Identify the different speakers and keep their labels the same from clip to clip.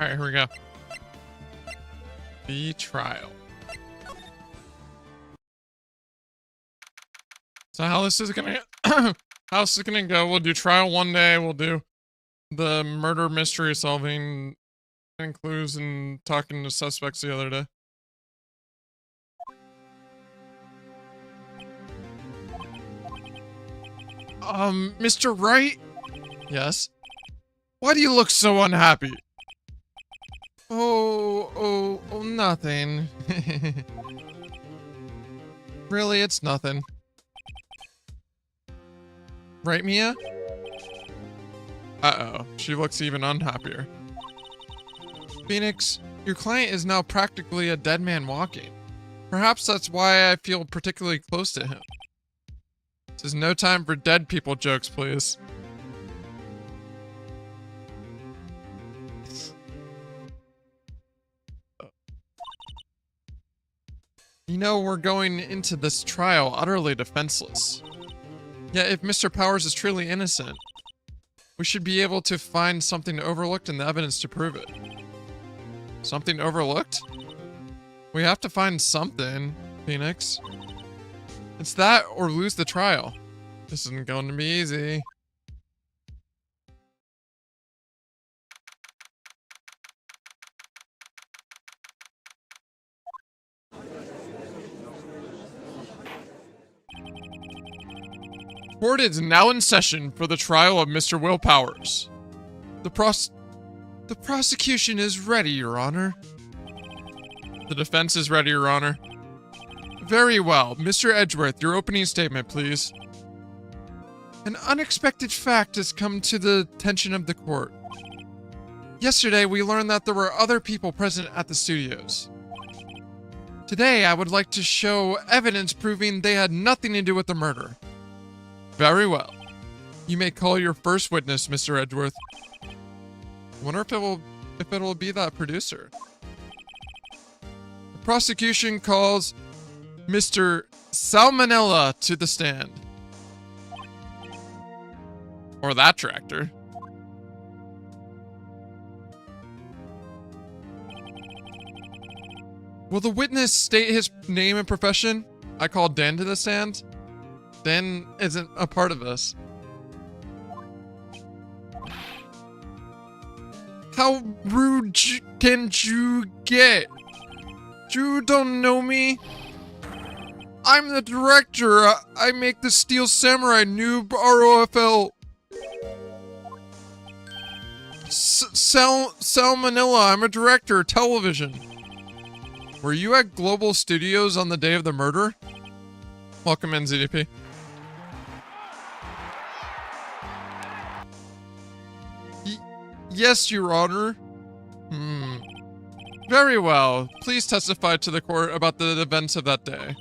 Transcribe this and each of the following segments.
Speaker 1: Alright, here we go. The trial. So how this is gonna how this is gonna go, we'll do trial one day, we'll do the murder mystery solving and clues and talking to suspects the other day. Mr. Wright? Yes? Why do you look so unhappy? Oh, nothing. Really, it's nothing. Right, Mia? Uh-oh, she looks even unhappier. Phoenix, your client is now practically a dead man walking. Perhaps that's why I feel particularly close to him. This is no time for dead people jokes, please. You know, we're going into this trial utterly defenseless. Yet if Mr. Powers is truly innocent, we should be able to find something overlooked in the evidence to prove it. Something overlooked? We have to find something, Phoenix. It's that or lose the trial. This isn't going to be easy. Court is now in session for the trial of Mr. Will Powers. The prosecution is ready, Your Honor. The defense is ready, Your Honor. Very well. Mr. Edgeworth, your opening statement, please. An unexpected fact has come to the attention of the court. Yesterday, we learned that there were other people present at the studios. Today, I would like to show evidence proving they had nothing to do with the murder. Very well. You may call your first witness, Mr. Edgeworth. I wonder if it'll be that producer. The prosecution calls Mr. Salmonella to the stand. Or that tractor. Will the witness state his name and profession? I call Dan to the stand. Dan isn't a part of this. How rude can you get? You don't know me? I'm the director. I make the Steel Samurai Noob ROFL. Salmonella, I'm a director, television. Were you at Global Studios on the day of the murder? Welcome in, ZDP. Yes, Your Honor. Very well. Please testify to the court about the events of that day.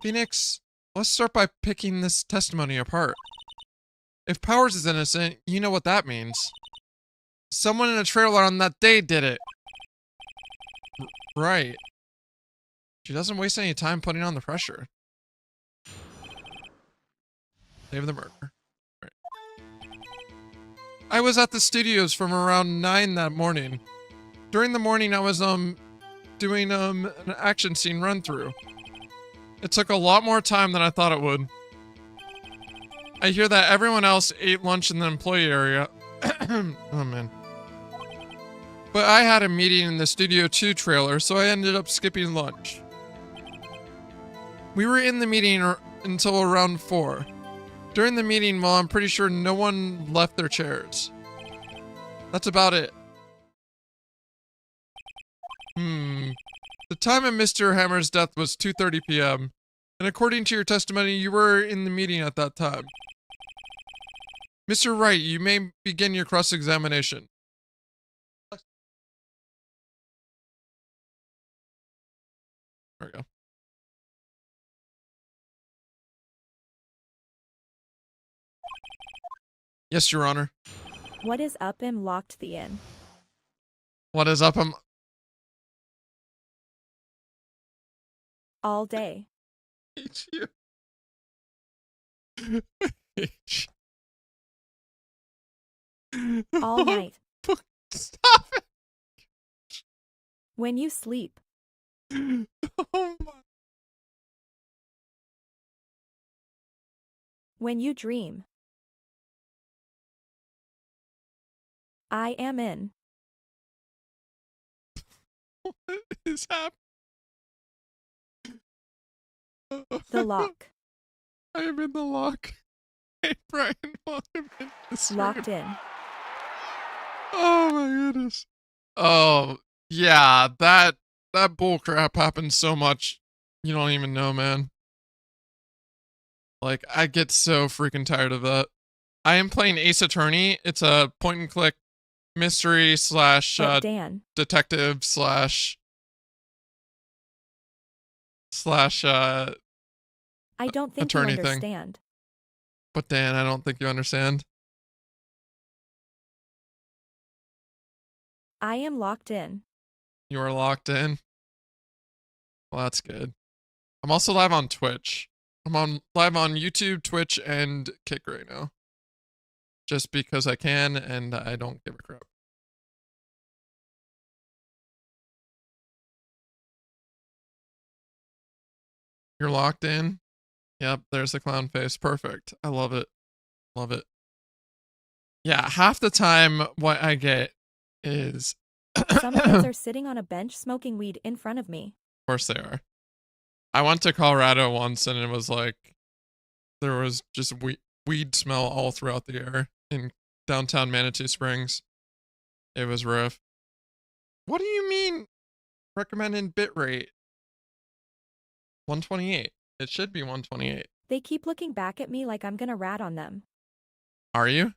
Speaker 1: Phoenix, let's start by picking this testimony apart. If Powers is innocent, you know what that means. Someone in a trailer on that day did it. Right. She doesn't waste any time putting on the pressure. Day of the murder. Right. I was at the studios from around 9 that morning. During the morning, I was, doing, an action scene run-through. It took a lot more time than I thought it would. I hear that everyone else ate lunch in the employee area. Oh, man. But I had a meeting in the Studio 2 trailer, so I ended up skipping lunch. We were in the meeting until around 4. During the meeting, well, I'm pretty sure no one left their chairs. That's about it. The time of Mr. Hammer's death was 2:30 p.m. And according to your testimony, you were in the meeting at that time. Mr. Wright, you may begin your cross-examination. There we go. Yes, Your Honor.
Speaker 2: What is up and locked the inn?
Speaker 1: What is up?
Speaker 2: All day.
Speaker 1: Hate you.
Speaker 2: All night.
Speaker 1: Stop
Speaker 2: When you sleep.
Speaker 1: Oh my.
Speaker 2: When you dream. I am in.
Speaker 1: What is happening?
Speaker 2: The lock.
Speaker 1: I am in the lock. Hey, Brian, welcome in the stream.
Speaker 2: Locked in.
Speaker 1: Oh my goodness. Oh, yeah, that bullcrap happens so much. You don't even know, man. Like, I get so freaking tired of that. I am playing Ace Attorney. It's a point and click mystery slash
Speaker 2: Dan.
Speaker 1: detective slash
Speaker 2: I don't think
Speaker 1: attorney
Speaker 2: you
Speaker 1: thing.
Speaker 2: understand.
Speaker 1: But Dan, I don't think you understand.
Speaker 2: I am locked in.
Speaker 1: You are locked in. Well, that's good. I'm also live on Twitch. I'm live on YouTube, Twitch, and Kick right now. Just because I can, and I don't give a crap. You're locked in? Yep, there's the clown face. Perfect. I love it. Love it. Yeah, half the time what I get is...
Speaker 2: Some kids are sitting on a bench smoking weed in front of me.
Speaker 1: Of course they are. I went to Colorado once and it was like... There was just weed smell all throughout the air in downtown Manitou Springs. It was rough. What do you mean recommended bitrate? 128. It should be 128.
Speaker 2: They keep looking back at me like I'm gonna rat on them.
Speaker 1: Are you?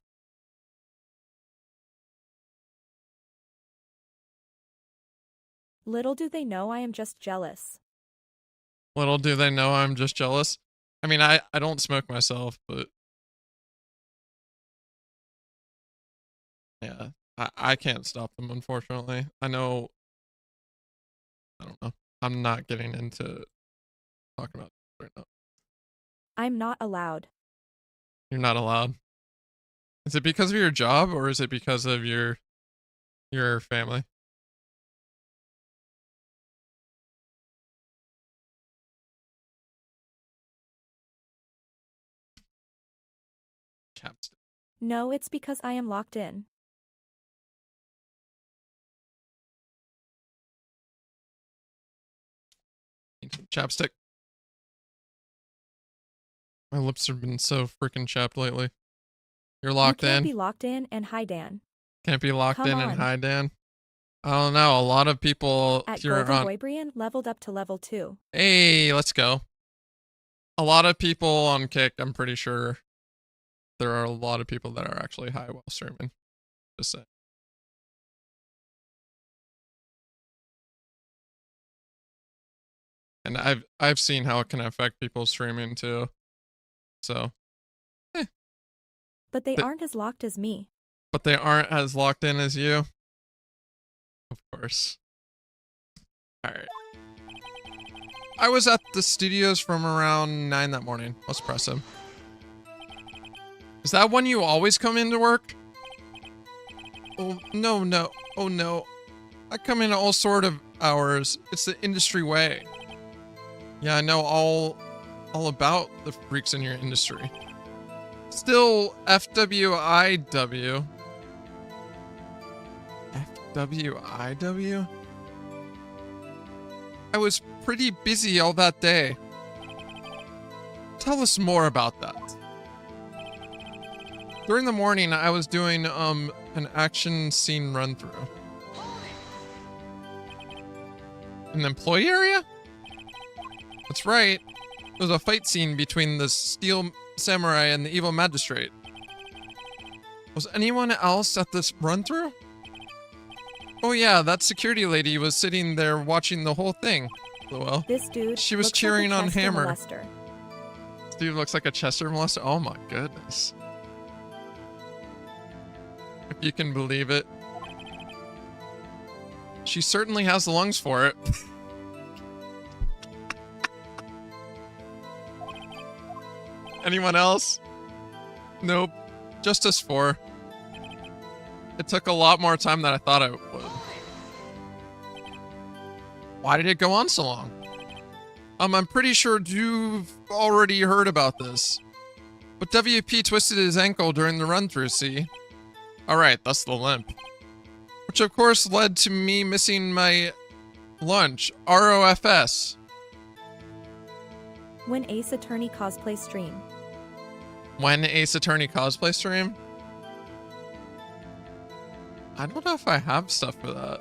Speaker 2: Little do they know I am just jealous.
Speaker 1: Little do they know I'm just jealous. I mean, I don't smoke myself, but yeah, I can't stop them, unfortunately. I know, I don't know. I'm not getting into talking about it right now.
Speaker 2: I'm not allowed.
Speaker 1: You're not allowed. Is it because of your job or is it because of your family? Chapstick.
Speaker 2: No, it's because I am locked in.
Speaker 1: Need some chapstick. My lips have been so freaking chapped lately. You're locked in?
Speaker 2: You can't be locked in and hi Dan.
Speaker 1: Can't be locked
Speaker 2: Come
Speaker 1: in and
Speaker 2: on.
Speaker 1: hi Dan. I don't know. A lot of people
Speaker 2: At
Speaker 1: here
Speaker 2: Golden
Speaker 1: on...
Speaker 2: Boy Brian leveled up to level 2.
Speaker 1: Hey, let's go. A lot of people on Kick, I'm pretty sure there are a lot of people that are actually high while streaming. Just saying. And I've seen how it can affect people's streaming too. So,
Speaker 2: But they aren't as locked as me.
Speaker 1: But they aren't as locked in as you. Of course. Alright. I was at the studios from around 9 that morning. Let's press him. Is that when you always come into work? Oh, no. Oh, no. I come in all sort of hours. It's the industry way. Yeah, I know all about the freaks in your industry. Still, FWIW. FWIW? I was pretty busy all that day. Tell us more about that. During the morning, I was doing an action scene run through. An employee area? That's right. There was a fight scene between the steel samurai and the evil magistrate. Was anyone else at this run through? Oh yeah, that security lady was sitting there watching the whole thing. Well,
Speaker 2: This dude
Speaker 1: she was
Speaker 2: looks
Speaker 1: cheering
Speaker 2: like a
Speaker 1: on
Speaker 2: Chester
Speaker 1: Hammer.
Speaker 2: molester.
Speaker 1: This dude looks like a Chester molester. Oh my goodness. If you can believe it. She certainly has the lungs for it. Anyone else? Nope. Just us 4. It took a lot more time than I thought it would. Why did it go on so long? I'm pretty sure you've already heard about this. But WP twisted his ankle during the run-through, see? Alright, that's the limp. Which of course led to me missing my lunch, ROFS.
Speaker 2: When Ace Attorney cosplay stream.
Speaker 1: When Ace Attorney cosplay stream? I don't know if I have stuff for that.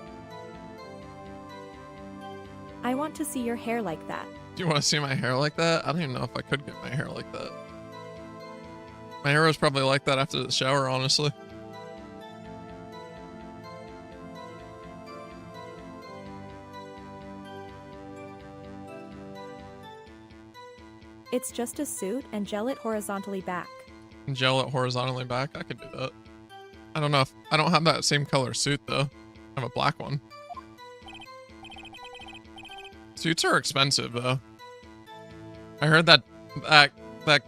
Speaker 2: I want to see your hair like that.
Speaker 1: Do you want to see my hair like that? I don't even know if I could get my hair like that. My hair was probably like that after the shower, honestly.
Speaker 2: It's just a suit and gel it horizontally back.
Speaker 1: Gel it horizontally back? I could do that. I don't know if... I don't have that same color suit, though. I have a black one. Suits are expensive, though. I heard that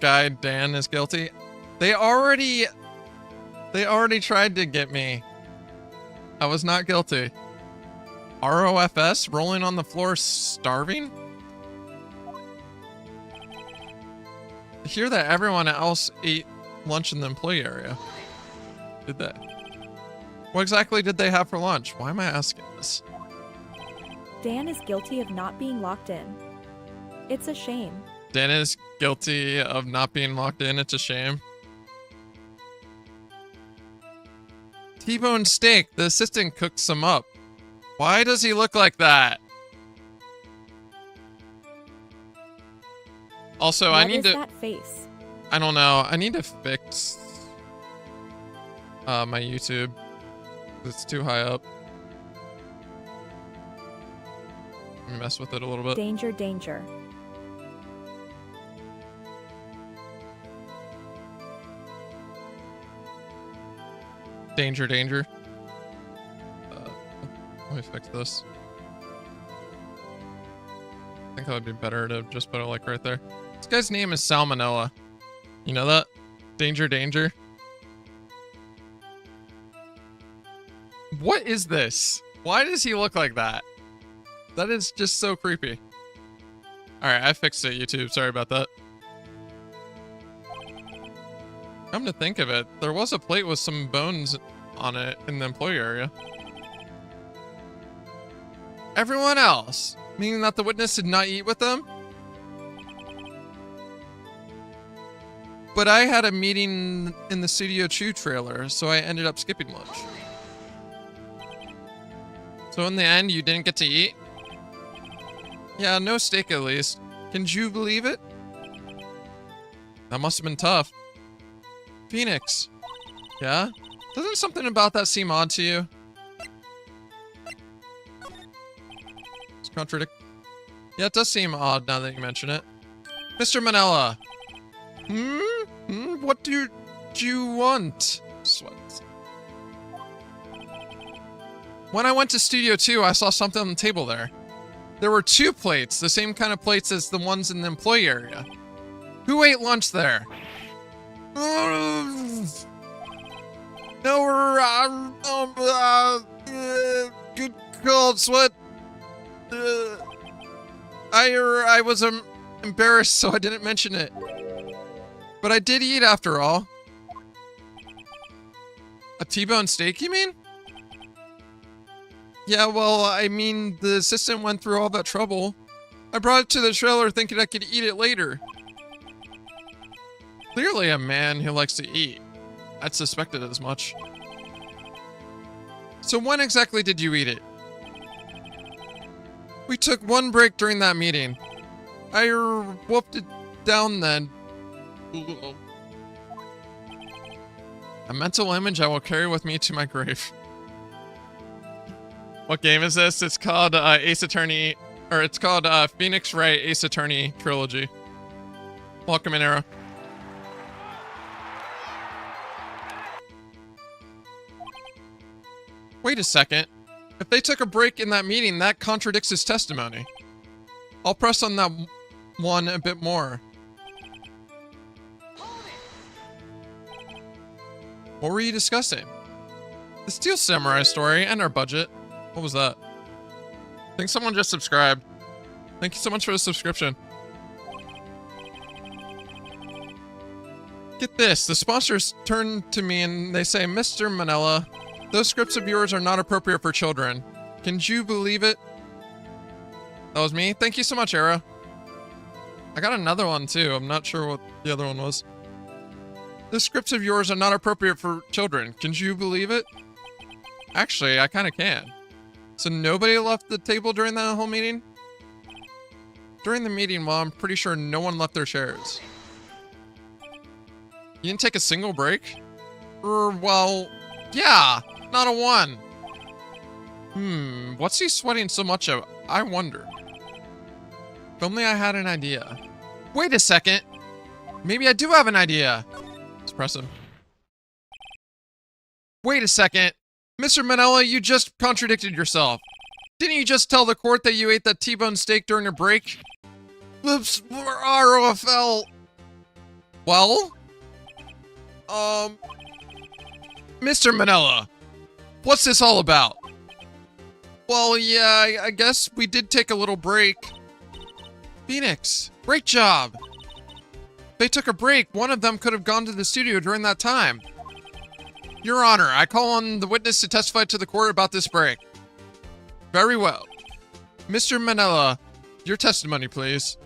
Speaker 1: guy, Dan, is guilty. They already tried to get me. I was not guilty. ROFS? Rolling on the floor starving? I hear that everyone else ate lunch in the employee area. Did they? What exactly did they have for lunch? Why am I asking this?
Speaker 2: Dan is guilty of not being locked in. It's a shame.
Speaker 1: Dan is guilty of not being locked in. It's a shame. T-bone steak. The assistant cooked some up. Why does he look like that? Also, I need to...
Speaker 2: What is that face?
Speaker 1: I don't know. I need to fix my YouTube. It's too high up. Let me mess with it a little bit.
Speaker 2: Danger, danger.
Speaker 1: Danger, danger. Let me fix this. I think that would be better to just put it like right there. This guy's name is Salmonella. You know that? Danger, danger. What is this? Why does he look like that? That is just so creepy. Alright, I fixed it, YouTube. Sorry about that. Come to think of it, there was a plate with some bones on it in the employee area. Everyone else, meaning that the witness did not eat with them? But I had a meeting in the Studio 2 trailer, so I ended up skipping lunch. So in the end, you didn't get to eat? Yeah, no steak at least. Can you believe it? That must have been tough. Phoenix. Yeah? Doesn't something about that seem odd to you? It's contradict. Yeah, it does seem odd now that you mention it. Mr. Manella. What do you want? Sweat. When I went to Studio 2, I saw something on the table there. There were 2 plates, the same kind of plates as the ones in the employee area. Who ate lunch there? Good cold sweat. I was embarrassed, so I didn't mention it. But I did eat after all. A T-bone steak, you mean? Yeah, well, I mean, the assistant went through all that trouble. I brought it to the trailer thinking I could eat it later. Clearly a man who likes to eat. I'd suspected as much. So when exactly did you eat it? We took one break during that meeting. I wolfed it down then. A mental image I will carry with me to my grave. What game is this? It's called Ace Attorney, or it's called Phoenix Wright Ace Attorney Trilogy. Welcome in, Arrow. Wait a second. If they took a break in that meeting, that contradicts his testimony. I'll press on that one a bit more. What were you discussing? The Steel Samurai story and our budget. What was that? think someone just subscribed. Thank you so much for the subscription. Get this, the sponsors turn to me and they say, Mr. Manella, those scripts of yours are not appropriate for children. Can you believe it? That was me? Thank you so much, Era. I got another one too. I'm not sure what the other one was. The scripts of yours are not appropriate for children. Can you believe it? Actually, I kind of can. So nobody left the table during that whole meeting? During the meeting, well, I'm pretty sure no one left their chairs. You didn't take a single break? Well, yeah, not a one. What's he sweating so much of? I wonder. If only I had an idea. Wait a second. Maybe I do have an idea. Let's press him. Wait a second. Mr. Manella, you just contradicted yourself. Didn't you just tell the court that you ate that T-bone steak during a break? Oops, ROFL. Well? Mr. Manella, what's this all about? Well, yeah, I guess we did take a little break. Phoenix, great job. They took a break. One of them could have gone to the studio during that time. Your Honor, I call on the witness to testify to the court about this break. Very well. Mr. Manella, your testimony, please.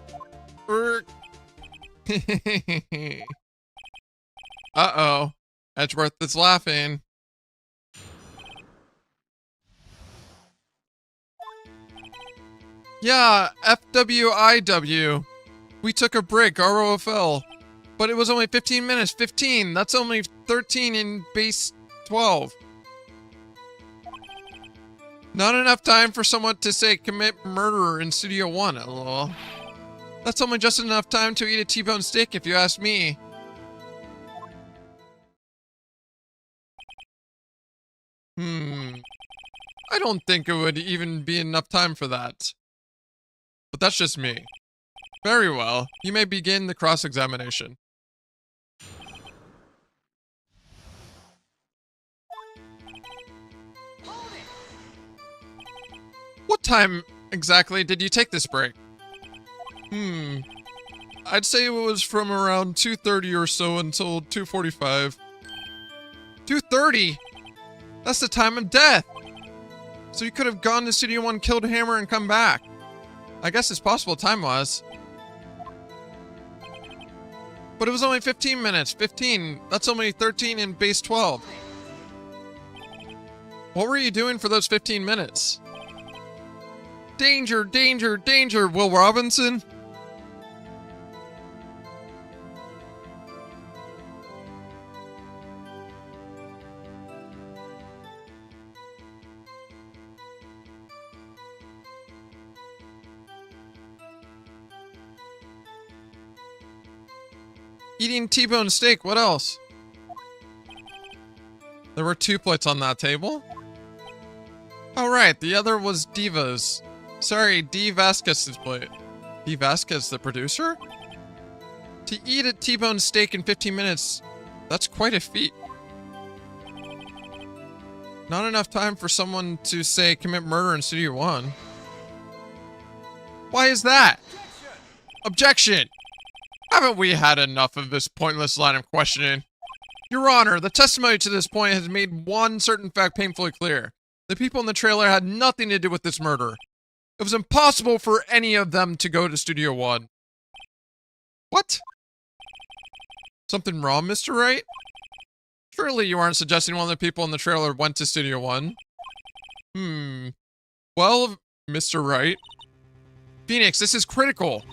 Speaker 1: Uh-oh. Edgeworth is laughing. Yeah, FWIW. We took a break, ROFL. But it was only 15 minutes. 15! That's only 13 in base 12. Not enough time for someone to say commit murder in Studio 1, lol. That's only just enough time to eat a T-bone steak if you ask me. I don't think it would even be enough time for that. But that's just me. Very well. You may begin the cross-examination. What time exactly did you take this break? I'd say it was from around 2:30 or so until 2:45. 2:30? That's the time of death! So you could have gone to Studio 1, killed Hammer, and come back. I guess it's possible time-wise. But it was only 15 minutes. 15. That's only 13 in base 12. What were you doing for those 15 minutes? Danger, danger, danger, Will Robinson! Eating T-bone steak, what else? There were 2 plates on that table? Oh right, the other was Diva's. Sorry, D. Vasquez's plate. D. Vasquez, the producer? To eat a T-bone steak in 15 minutes, that's quite a feat. Not enough time for someone to say commit murder in Studio 1. Why is that? Objection! Haven't we had enough of this pointless line of questioning? Your Honor, the testimony to this point has made one certain fact painfully clear. The people in the trailer had nothing to do with this murder. It was impossible for any of them to go to Studio 1. What? Something wrong, Mr. Wright? Surely you aren't suggesting one of the people in the trailer went to Studio 1? Well, Mr. Wright. Phoenix, this is critical.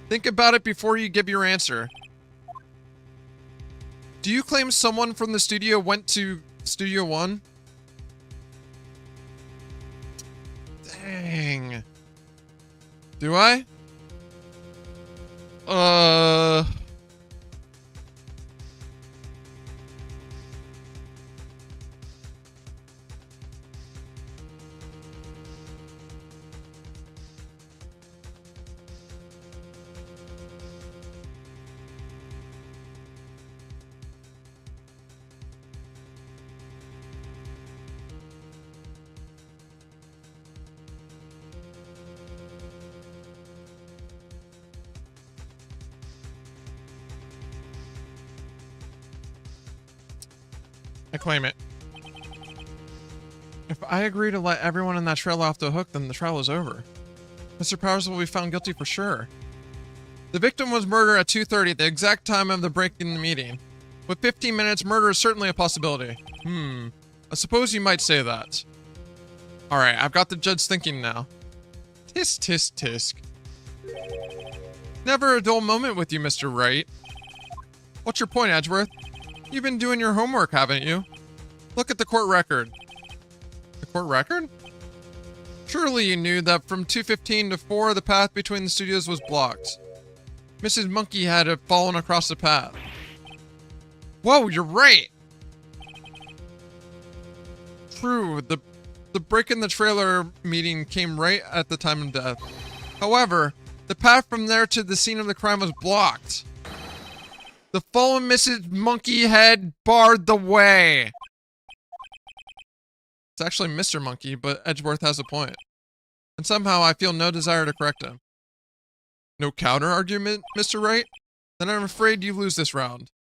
Speaker 1: Think about it before you give your answer. Do you claim someone from the studio went to Studio 1? Dang. Do I? I claim it. If I agree to let everyone in that trail off the hook, then the trial is over. Mr. Powers will be found guilty for sure. The victim was murdered at 2:30, the exact time of the break in the meeting. With 15 minutes, murder is certainly a possibility. I suppose you might say that. Alright, I've got the judge thinking now. Tisk, tisk, tisk. Never a dull moment with you, Mr. Wright. What's your point, Edgeworth? You've been doing your homework, haven't you? Look at the court record. The court record? Surely you knew that from 2:15 to 4, the path between the studios was blocked. Mrs. Monkey had fallen across the path. Whoa, you're right! True, the break in the trailer meeting came right at the time of death. However, the path from there to the scene of the crime was blocked. The fallen Mrs. Monkey head barred the way. It's actually Mr. Monkey, but Edgeworth has a point. And somehow I feel no desire to correct him. No counter argument, Mr. Wright? Then I'm afraid you lose this round.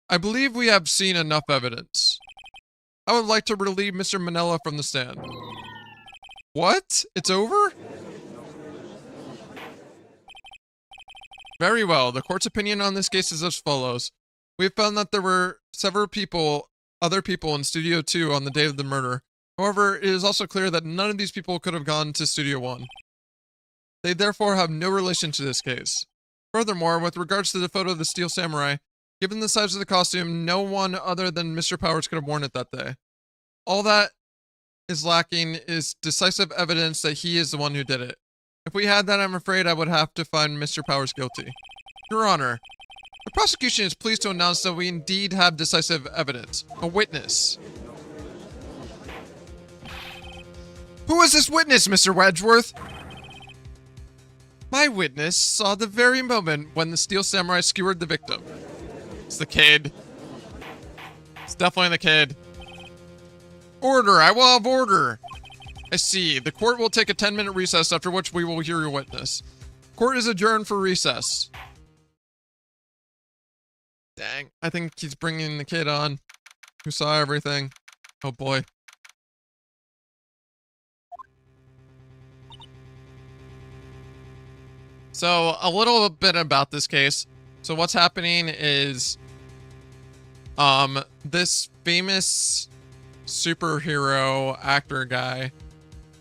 Speaker 1: I believe we have seen enough evidence. I would like to relieve Mr. Manella from the stand. What? It's over? Very well. The court's opinion on this case is as follows. We have found that there were several other people in Studio 2 on the day of the murder. However, it is also clear that none of these people could have gone to Studio 1. They therefore have no relation to this case. Furthermore, with regards to the photo of the Steel Samurai, given the size of the costume, no one other than Mr. Powers could have worn it that day. All that is lacking is decisive evidence that he is the one who did it. If we had that, I'm afraid I would have to find Mr. Powers guilty. Your Honor, the prosecution is pleased to announce that we indeed have decisive evidence. A witness. Who is this witness, Mr. Wedgeworth? My witness saw the very moment when the Steel Samurai skewered the victim. It's the kid. It's definitely the kid. Order! I will have order! I see. The court will take a 10-minute recess, after which we will hear your witness. Court is adjourned for recess. Dang. I think he's bringing the kid on, who saw everything. Oh boy. So, a little bit about this case. So what's happening is, this famous superhero actor guy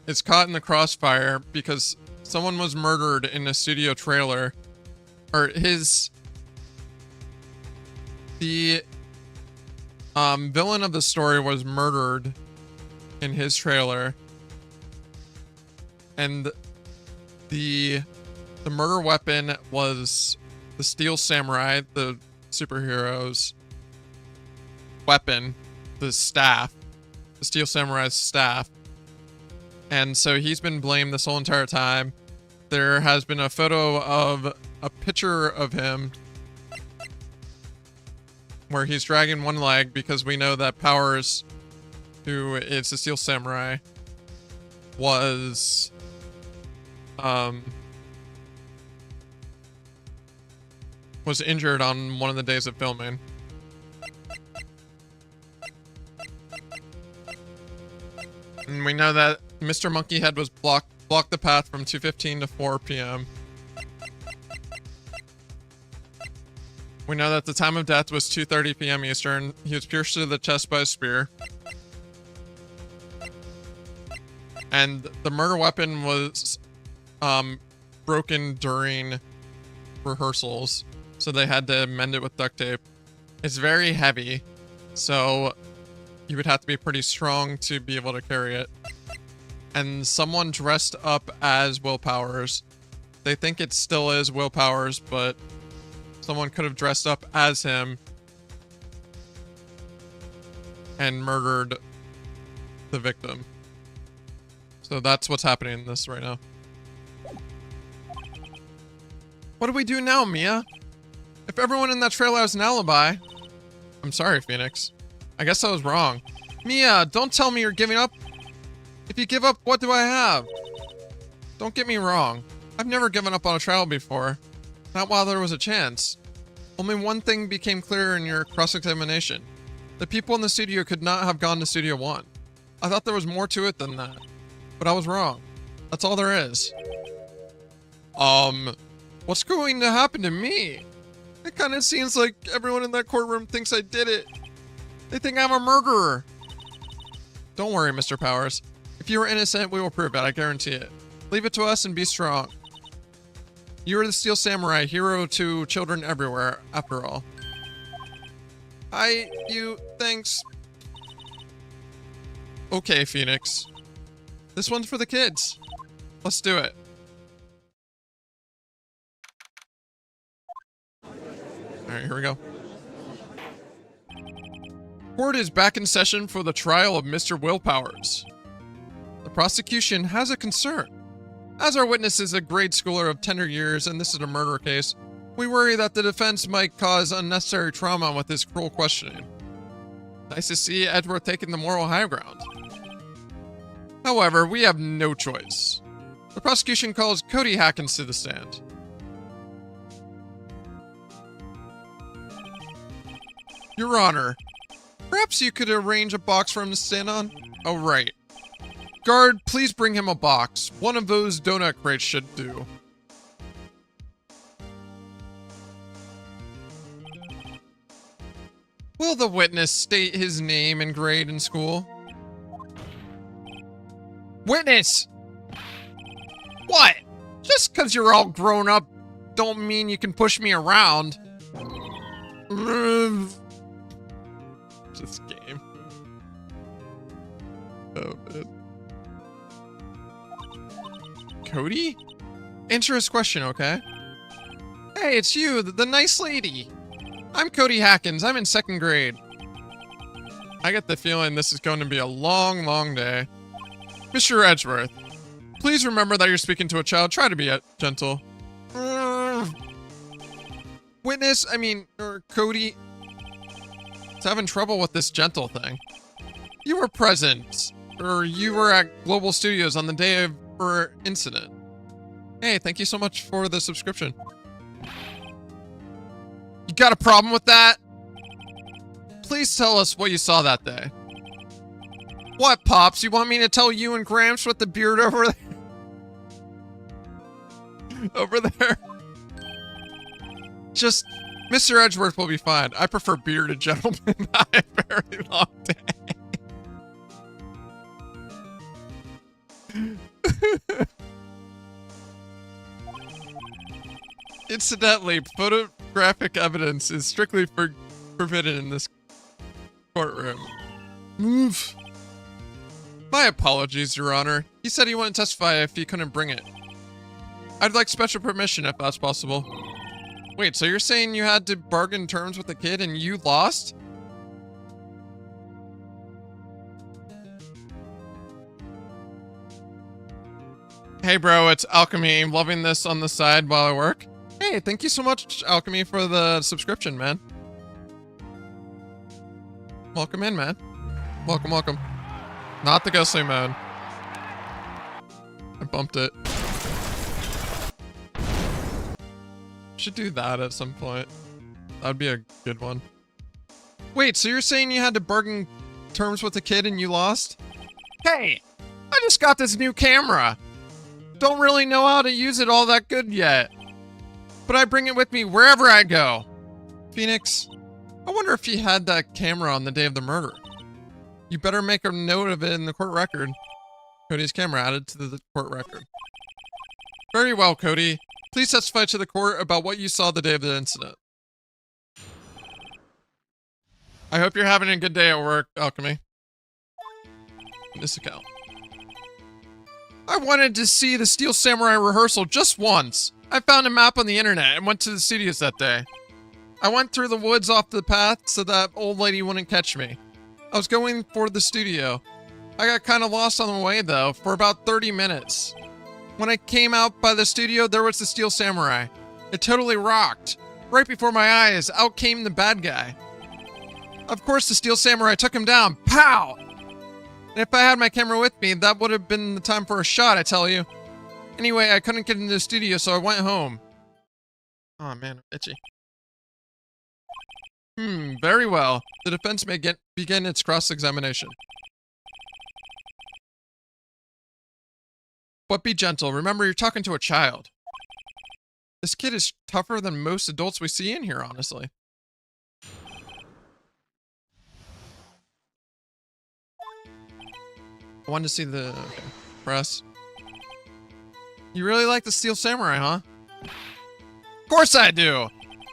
Speaker 1: is caught in the crossfire because someone was murdered in a studio trailer. Or the villain of the story was murdered in his trailer. And the murder weapon was the Steel Samurai, the superhero's weapon, the staff, the Steel Samurai's staff. And so he's been blamed this whole entire time. There has been a photo of a picture of him where he's dragging one leg because we know that Powers, who is the Steel Samurai, was injured on one of the days of filming. And we know that Mr. Monkeyhead was blocked the path from 2:15 to 4 p.m. We know that the time of death was 2:30 p.m. Eastern. He was pierced to the chest by a spear. And the murder weapon was broken during rehearsals, so they had to mend it with duct tape. It's very heavy, so you would have to be pretty strong to be able to carry it. And someone dressed up as Will Powers. They think it still is Will Powers, but someone could have dressed up as him and murdered the victim. So that's what's happening in this right now. What do we do now, Mia? If everyone in that trailer has an alibi... I'm sorry, Phoenix. I guess I was wrong. Mia, don't tell me you're giving up. If you give up, what do I have? Don't get me wrong. I've never given up on a trial before. Not while there was a chance. Only one thing became clear in your cross-examination. The people in the studio could not have gone to Studio 1. I thought there was more to it than that. But I was wrong. That's all there is. What's going to happen to me? It kind of seems like everyone in that courtroom thinks I did it. They think I'm a murderer. Don't worry, Mr. Powers. If you are innocent, we will prove it, I guarantee it. Leave it to us and be strong. You are the Steel Samurai, hero to children everywhere, after all. Thanks. Okay, Phoenix. This one's for the kids. Let's do it. Alright, here we go. Court is back in session for the trial of Mr. Will Powers. The prosecution has a concern. As our witness is a grade schooler of tender years and this is a murder case, we worry that the defense might cause unnecessary trauma with this cruel questioning. Nice to see Edward taking the moral high ground. However, we have no choice. The prosecution calls Cody Hackins to the stand. Your Honor, perhaps you could arrange a box for him to stand on? Oh, right. Guard, please bring him a box. One of those donut crates should do. Will the witness state his name and grade in school? Witness! What? Just because you're all grown up don't mean you can push me around. This game. Oh, man. Cody? Answer his question, okay? Hey, it's you, the nice lady. I'm Cody Hackins. I'm in 2nd grade. I get the feeling this is going to be a long, long day. Mr. Edgeworth, please remember that you're speaking to a child. Try to be gentle. Witness, Cody, is having trouble with this gentle thing. You were present, or you were at Global Studios on the day of her incident. Hey, thank you so much for the subscription. You got a problem with that? Please tell us what you saw that day. What, Pops? You want me to tell you and Gramps with the beard over there? Over there? Just, Mr. Edgeworth will be fine. I prefer bearded gentlemen. I have a very long day. Incidentally, photographic evidence is strictly forbidden in this courtroom. Move. My apologies, Your Honor. He said he wouldn't testify if he couldn't bring it. I'd like special permission if that's possible. Wait, so you're saying you had to bargain terms with the kid and you lost? Hey bro, it's Alchemy. Loving this on the side while I work. Hey, thank you so much, Alchemy, for the subscription, man. Welcome in, man. Welcome, welcome. Not the ghostly mode. I bumped it. Should do that at some point. That'd be a good one. Wait, so you're saying you had to bargain terms with the kid and you lost? Hey, I just got this new camera. Don't really know how to use it all that good yet. But I bring it with me wherever I go. Phoenix, I wonder if he had that camera on the day of the murder. You better make a note of it in the court record. Cody's camera added to the court record. Very well, Cody. Please testify to the court about what you saw the day of the incident. I hope you're having a good day at work, Alchemy. This account. I wanted to see the Steel Samurai rehearsal just once. I found a map on the internet and went to the studios that day. I went through the woods off the path so that old lady wouldn't catch me. I was going for the studio. I got kind of lost on the way though, for about 30 minutes. When I came out by the studio, there was the Steel Samurai. It totally rocked. Right before my eyes, out came the bad guy. Of course, the Steel Samurai took him down. Pow! And if I had my camera with me, that would have been the time for a shot, I tell you. Anyway, I couldn't get into the studio, so I went home. Oh man, I'm itchy. Very well. The defense may begin its cross-examination. But be gentle. Remember, you're talking to a child. This kid is tougher than most adults we see in here, honestly. I wanted to see the press. You really like the Steel Samurai, huh? Of course I do!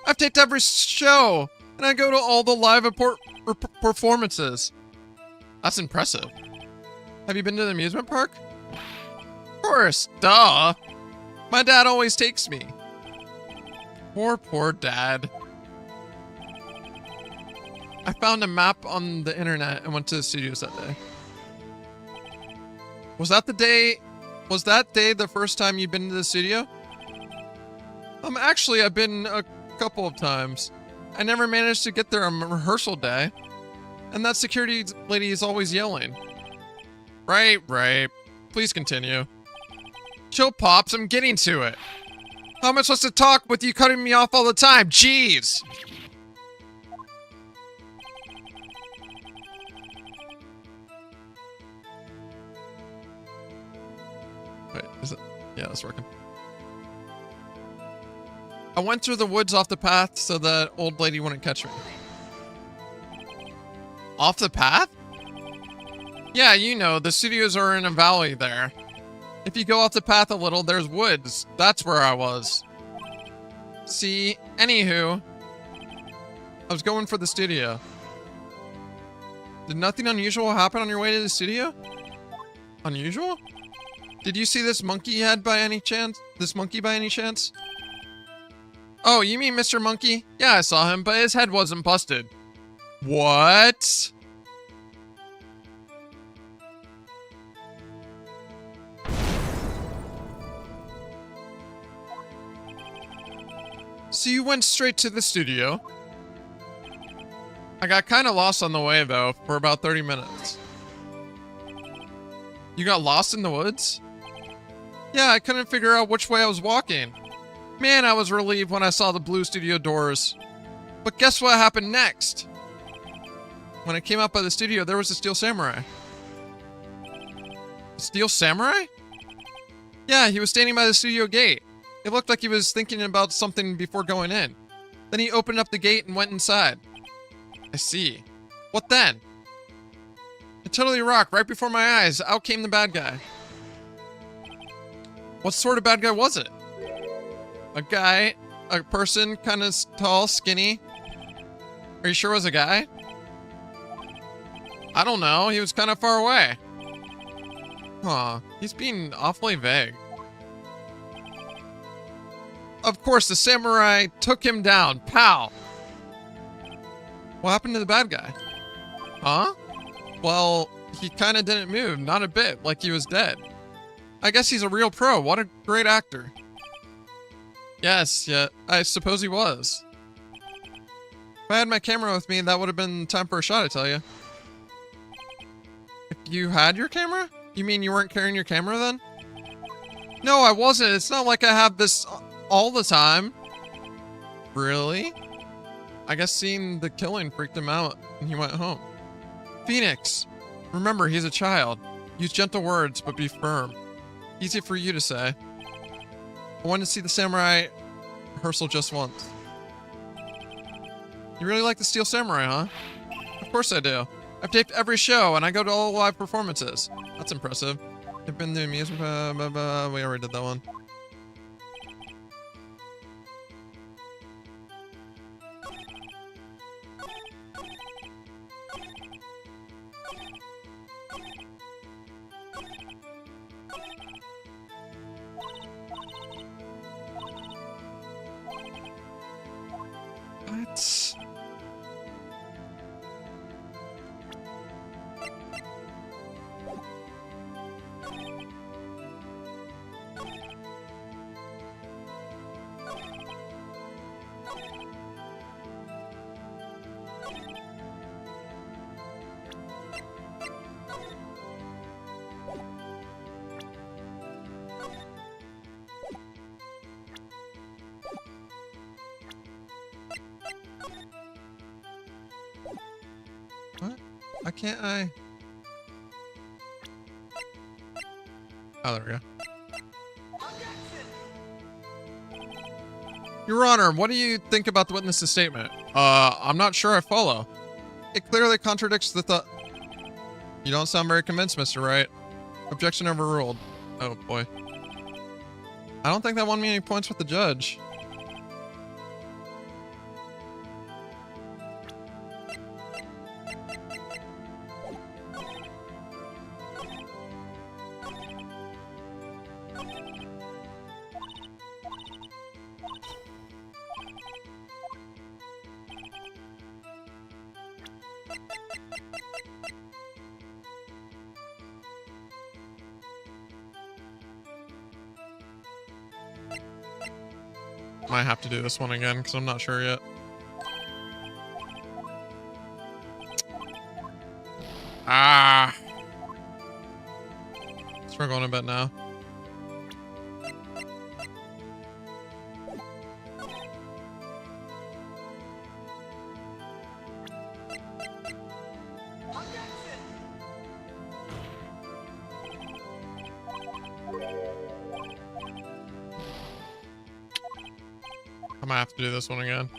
Speaker 1: I've taped every show, and I go to all the live performances. That's impressive. Have you been to the amusement park? Of course, duh. My dad always takes me. Poor dad. I found a map on the internet and went to the studios that day. Was that day the first time you've been to the studio? Actually, I've been a couple of times. I never managed to get there on rehearsal day. And that security lady is always yelling. Right. Please continue. Chill, Pops, I'm getting to it. How am I supposed to talk with you cutting me off all the time? Jeez! Wait, is it? Yeah, that's working. I went through the woods off the path so that old lady wouldn't catch me. Off the path? Yeah, you know, the studios are in a valley there. If you go off the path a little, there's woods. That's where I was. See, anywho, I was going for the studio. Did nothing unusual happen on your way to the studio? Unusual? Did you see this monkey head by any chance? Oh, you mean Mr. Monkey? Yeah, I saw him, but his head wasn't busted. What? So you went straight to the studio? I got kind of lost on the way, though, for about 30 minutes. You got lost in the woods? Yeah, I couldn't figure out which way I was walking. Man, I was relieved when I saw the blue studio doors. But guess what happened next? When I came out by the studio, there was a Steel Samurai. Steel Samurai? Yeah, he was standing by the studio gate. It looked like he was thinking about something before going in. Then he opened up the gate and went inside. I see. What then? It totally rocked. Right before my eyes, out came the bad guy. What sort of bad guy was it? A person, kind of tall, skinny. Are you sure it was a guy? I don't know. He was kind of far away. Aw, he's being awfully vague. Of course, the samurai took him down. Pow! What happened to the bad guy? Huh? Well, he kind of didn't move, not a bit, like he was dead. I guess he's a real pro. What a great actor. Yes, yeah, I suppose he was. If I had my camera with me, that would have been time for a shot, I tell you. If you had your camera? You mean you weren't carrying your camera then? No, I wasn't. It's not like I have this all the time. Really? I guess seeing the killing freaked him out and he went home. Phoenix! Remember, he's a child. Use gentle words, but be firm. Easy for you to say. I wanted to see the samurai rehearsal just once. You really like the Steel Samurai, huh? Of course I do. I've taped every show and I go to all live performances. That's impressive. I've been to amusement. We already did that one. What? Why can't I? Oh, there we go. Your Honor, what do you think about the witness's statement? I'm not sure I follow. It clearly contradicts the thought. You don't sound very convinced, Mr. Wright. Objection overruled. Oh, boy. I don't think that won me any points with the judge. Might have to do this one again because I'm not sure yet. Ah. Struggling a bit now. I might have to do this one again.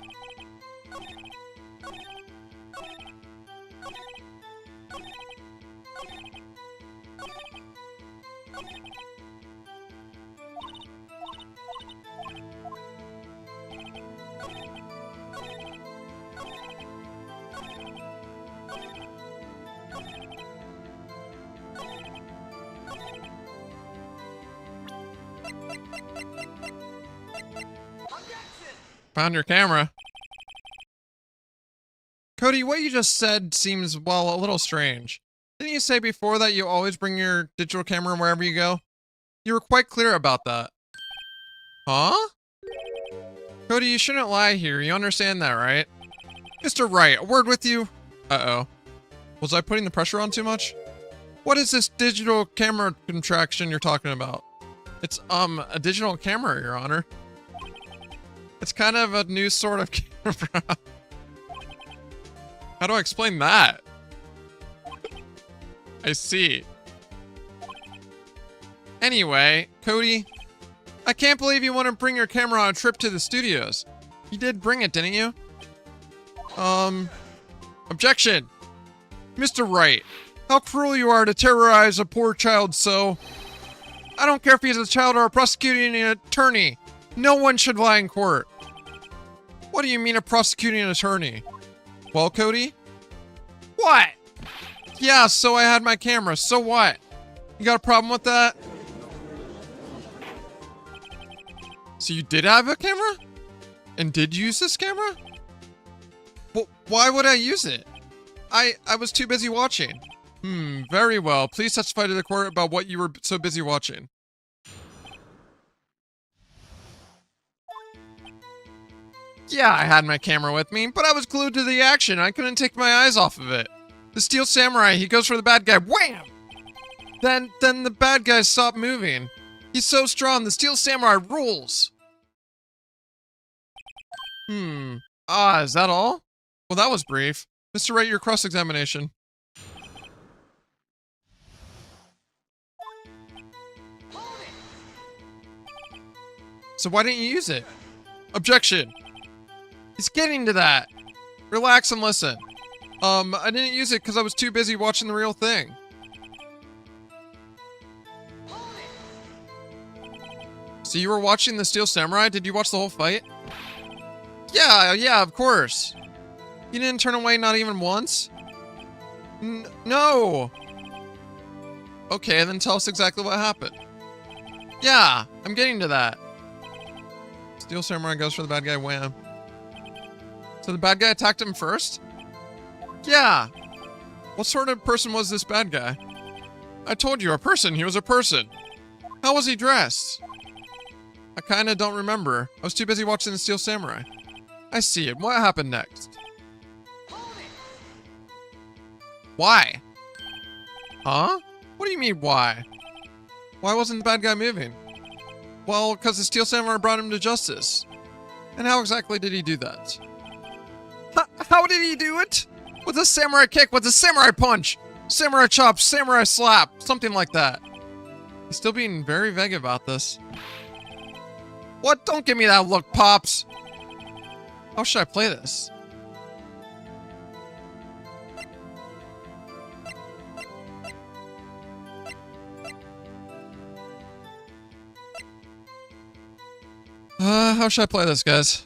Speaker 1: Found your camera. Cody, what you just said seems, well, a little strange. Didn't you say before that you always bring your digital camera wherever you go? You were quite clear about that. Huh? Cody, you shouldn't lie here. You understand that, right? Mr. Wright, a word with you? Uh-oh. Was I putting the pressure on too much? What is this digital camera contraction you're talking about? It's, a digital camera, Your Honor. It's kind of a new sort of camera. How do I explain that? I see. Anyway, Cody, I can't believe you want to bring your camera on a trip to the studios. You did bring it, didn't you? Objection! Mr. Wright, how cruel you are to terrorize a poor child so. I don't care if he's a child or a prosecuting attorney. No one should lie in court. What do you mean a prosecuting attorney? Well, Cody? What? Yeah, so I had my camera. So what? You got a problem with that? So you did have a camera? And did use this camera? Well, why would I use it? I was too busy watching. Very well. Please testify to the court about what you were so busy watching. Yeah, I had my camera with me, but I was glued to the action. I couldn't take my eyes off of it. The Steel Samurai, he goes for the bad guy. Wham! Then the bad guy stopped moving. He's so strong. The Steel Samurai rules. Is that all? Well, that was brief. Mr. Wright, your cross-examination. So why didn't you use it? Objection. He's getting to that. Relax and listen. I didn't use it because I was too busy watching the real thing. So you were watching the Steel Samurai? Did you watch the whole fight? Yeah, of course. You didn't turn away not even once? No! Okay, then tell us exactly what happened. Yeah, I'm getting to that. Steel Samurai goes for the bad guy, wham. So the bad guy attacked him first? Yeah. What sort of person was this bad guy? I told you, a person. He was a person. How was he dressed? I kinda don't remember. I was too busy watching the Steel Samurai. I see it. What happened next? Why? Huh? What do you mean, why? Why wasn't the bad guy moving? Well, because the Steel Samurai brought him to justice. And how exactly did he do that? How did he do it? What's a samurai kick? What's a samurai punch? Samurai chop, samurai slap, something like that. He's still being very vague about this. What? Don't give me that look, Pops. How should I play this? How should I play this, guys?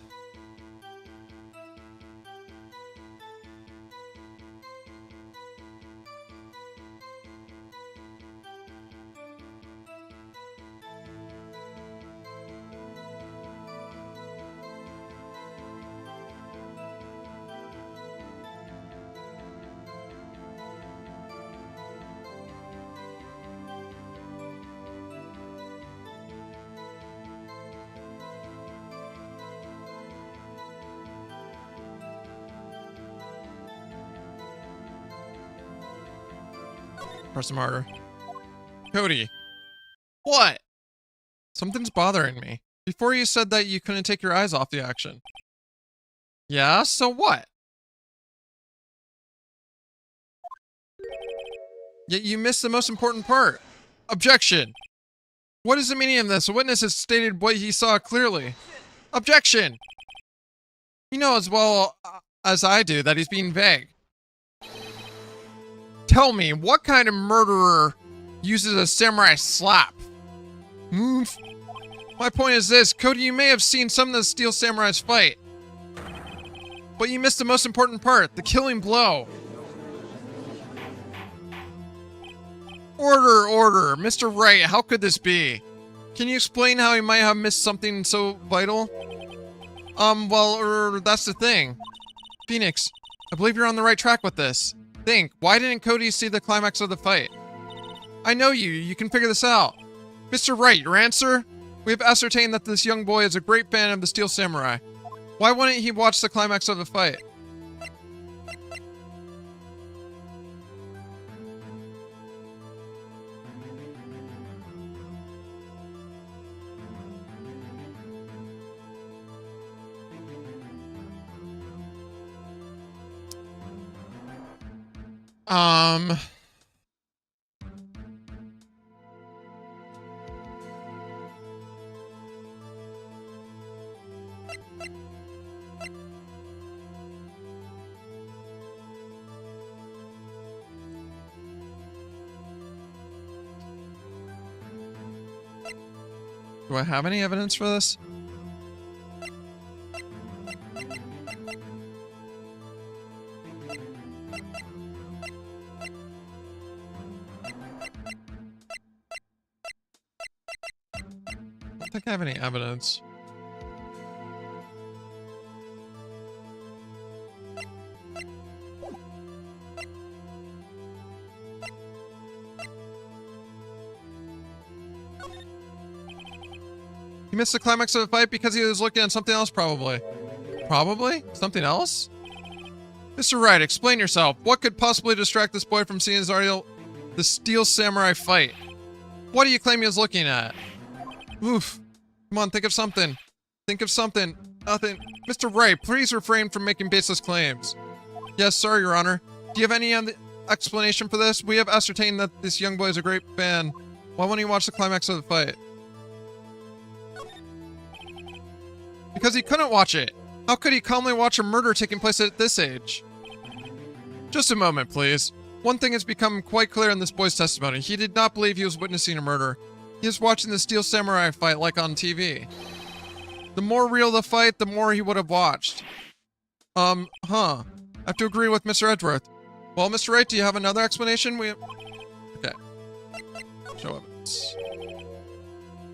Speaker 1: Press him harder. Cody. What? Something's bothering me. Before you said that you couldn't take your eyes off the action. Yeah, so what? Yet you missed the most important part. Objection. What is the meaning of this? The witness has stated what he saw clearly. Objection. You know as well as I do that he's being vague. Tell me, what kind of murderer uses a samurai slap? My point is this, Cody, you may have seen some of the Steel Samurais fight, but you missed the most important part, the killing blow. Order, Mr. Wright, how could this be? Can you explain how he might have missed something so vital? That's the thing. Phoenix, I believe you're on the right track with this. Think, why didn't Cody see the climax of the fight? I know you can figure this out. Mr. Wright, your answer? We have ascertained that this young boy is a great fan of the Steel Samurai. Why wouldn't he watch the climax of the fight? Do I have any evidence for this? I don't think I have any evidence. He missed the climax of the fight because he was looking at something else, probably. Probably? Something else? Mr. Wright, explain yourself. What could possibly distract this boy from seeing the Steel Samurai fight? What do you claim he was looking at? Oof. Come on, think of something. Think of something. Nothing. Mr. Wright, please refrain from making baseless claims. Yes, sorry, Your Honor. Do you have any explanation for this? We have ascertained that this young boy is a great fan. Why won't he watch the climax of the fight? Because he couldn't watch it. How could he calmly watch a murder taking place at this age? Just a moment, please. One thing has become quite clear in this boy's testimony. He did not believe he was witnessing a murder. He was watching the Steel Samurai fight like on TV. The more real the fight, the more he would have watched. I have to agree with Mr. Edgeworth. Well, Mr. Wright, do you have another explanation? Okay. Show evidence.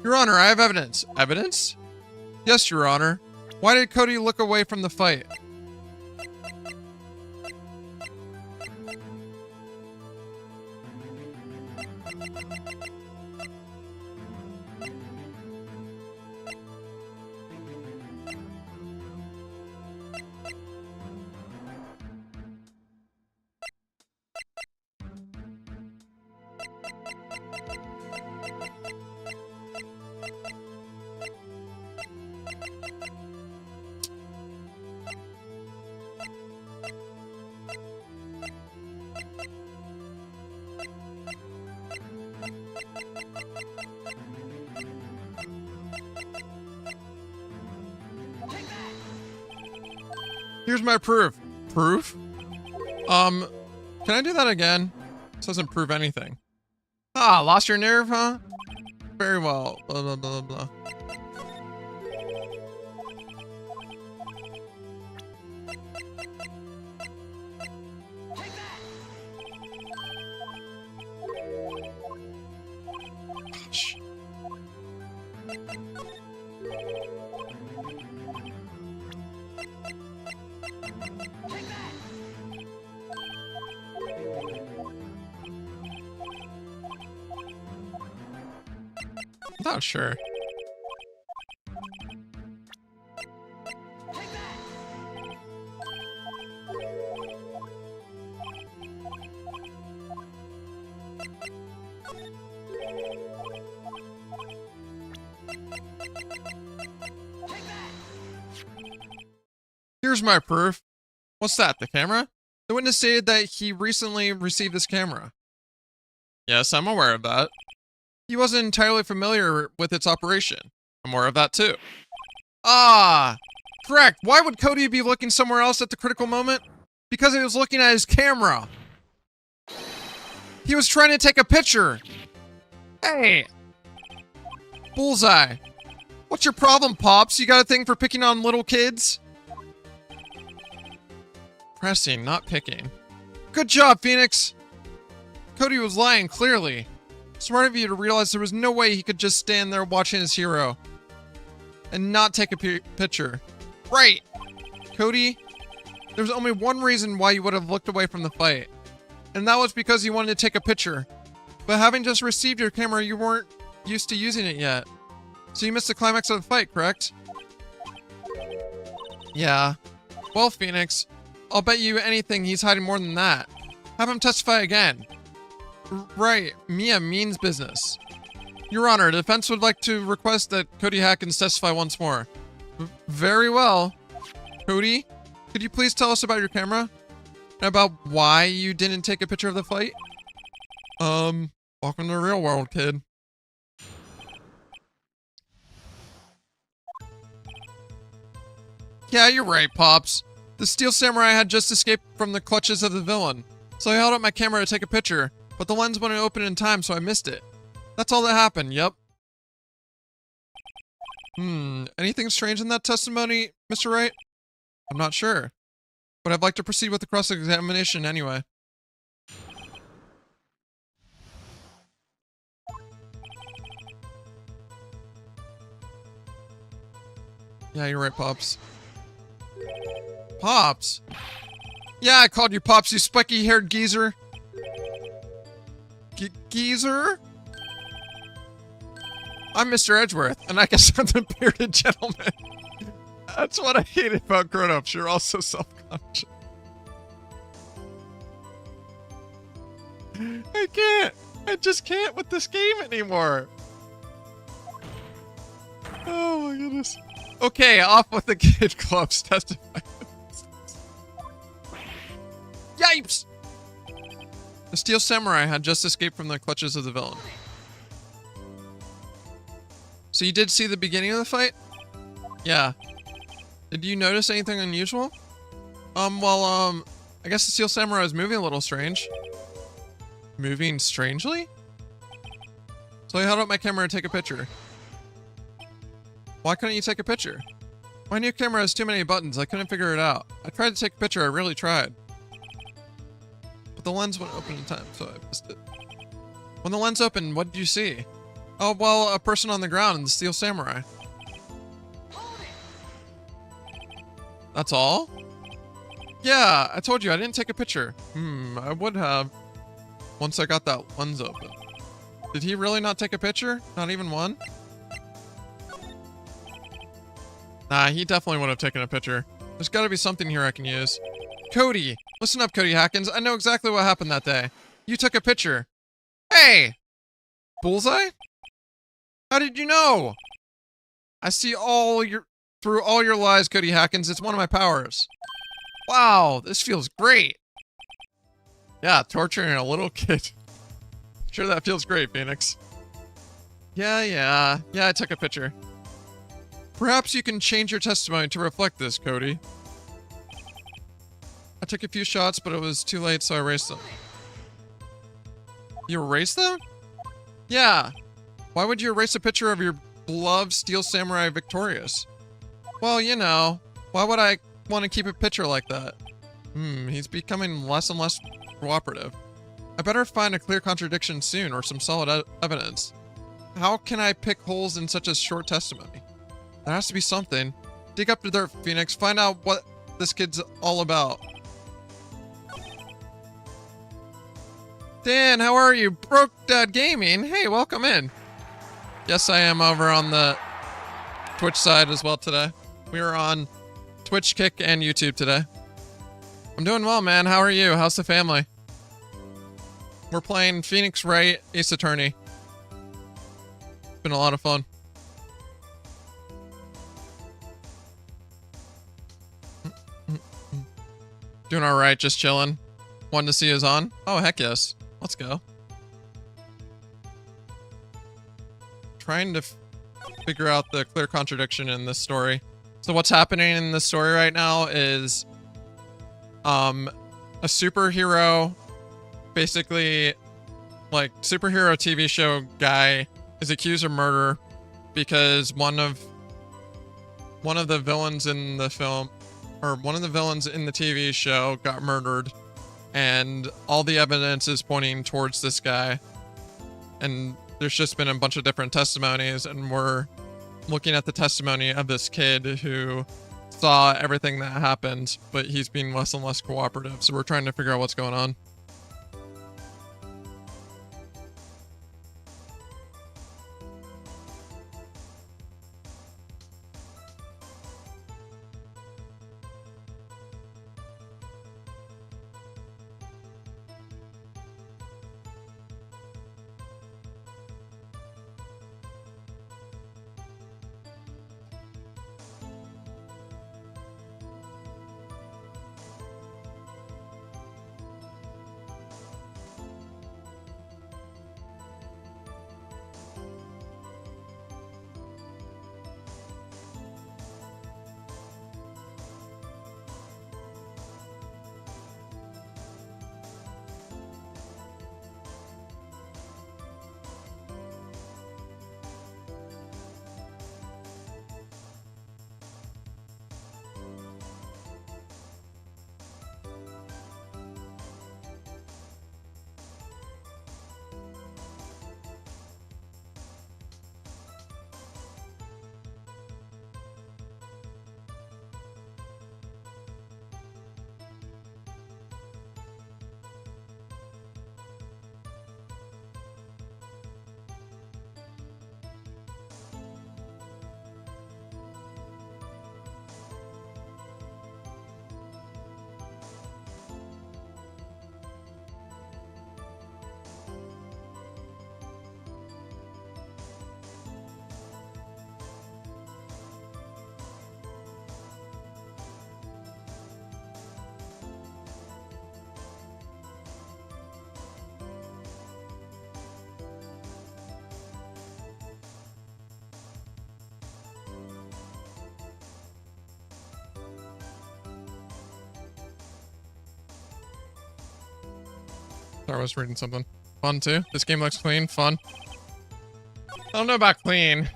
Speaker 1: Your Honor, I have evidence. Evidence? Yes, Your Honor. Why did Cody look away from the fight? Here's my proof. Proof? Can I do that again? This doesn't prove anything. Ah, lost your nerve, huh? Very well. Blah, blah, blah, blah. Gosh. Not sure. Here's my proof. What's that, the camera? The witness stated that he recently received this camera. Yes, I'm aware of that. He wasn't entirely familiar with its operation. I'm aware of that too. Ah, correct. Why would Cody be looking somewhere else at the critical moment? Because he was looking at his camera. He was trying to take a picture. Hey. Bullseye. What's your problem, Pops? You got a thing for picking on little kids? Pressing, not picking. Good job, Phoenix. Cody was lying, clearly. Smart of you to realize there was no way he could just stand there watching his hero and not take a picture. Right. Cody, there was only one reason why you would have looked away from the fight, and that was because you wanted to take a picture. But having just received your camera, you weren't used to using it yet. So you missed the climax of the fight, correct? Yeah. Well, Phoenix, I'll bet you anything he's hiding more than that. Have him testify again. Right, Mia means business. Your Honor, the defense would like to request that Cody Hackins testify once more. Very well. Cody, could you please tell us about your camera? And about why you didn't take a picture of the fight? Welcome to the real world, kid. Yeah, you're right, Pops. The Steel Samurai had just escaped from the clutches of the villain, so I held up my camera to take a picture. But the lens wouldn't open in time, so I missed it. That's all that happened, yep. Anything strange in that testimony, Mr. Wright? I'm not sure. But I'd like to proceed with the cross-examination anyway. Yeah, you're right, Pops. Pops? Yeah, I called you Pops, you spiky-haired geezer. Geezer? I'm Mr. Edgeworth, and I guess I'm the bearded gentleman. That's what I hate about grown-ups. You're also self-conscious. I can't. I just can't with this game anymore. Oh my goodness. Okay, off with the kid clubs. Testify. Yipes! The Steel Samurai had just escaped from the clutches of the villain. So you did see the beginning of the fight? Yeah. Did you notice anything unusual? I guess the Steel Samurai is moving a little strange. Moving strangely? So I held up my camera to take a picture. Why couldn't you take a picture? My new camera has too many buttons, I couldn't figure it out. I tried to take a picture, I really tried. But the lens wouldn't open in time, so I missed it. When the lens opened, what did you see? Oh, well, a person on the ground in the Steel Samurai. That's all? Yeah, I told you I didn't take a picture. I would have. Once I got that lens open. Did he really not take a picture? Not even one? Nah, he definitely would have taken a picture. There's gotta be something here I can use. Cody! Listen up, Cody Hackins. I know exactly what happened that day. You took a picture. Hey! Bullseye? How did you know? I see through all your lies, Cody Hackins. It's one of my powers. Wow, this feels great. Yeah, torturing a little kid. Sure that feels great, Phoenix. Yeah, I took a picture. Perhaps you can change your testimony to reflect this, Cody. I took a few shots, but it was too late, so I erased them. You erased them? Yeah. Why would you erase a picture of your beloved Steel Samurai victorious? Well, you know, why would I want to keep a picture like that? He's becoming less and less cooperative. I better find a clear contradiction soon or some solid evidence. How can I pick holes in such a short testimony? There has to be something. Dig up the dirt, Phoenix. Find out what this kid's all about. Dan, how are you? Broke Dad Gaming. Hey, welcome in. Yes, I am over on the Twitch side as well today. We are on Twitch, Kick, and YouTube today. I'm doing well, man. How are you? How's the family? We're playing Phoenix Wright Ace Attorney. It's been a lot of fun. Doing all right, just chilling. Wanted to see us on? Oh, heck yes. Let's go. Trying to figure out the clear contradiction in this story. So what's happening in this story right now is a superhero, basically like superhero TV show guy is accused of murder because one of the villains in the film, or one of the villains in the TV show got murdered, and all the evidence is pointing towards this guy. And there's just been a bunch of different testimonies, and we're looking at the testimony of this kid who saw everything that happened, but he's being less and less cooperative. So we're trying to figure out what's going on. Sorry, I was reading something. Fun too. This game looks clean. Fun. I don't know about clean.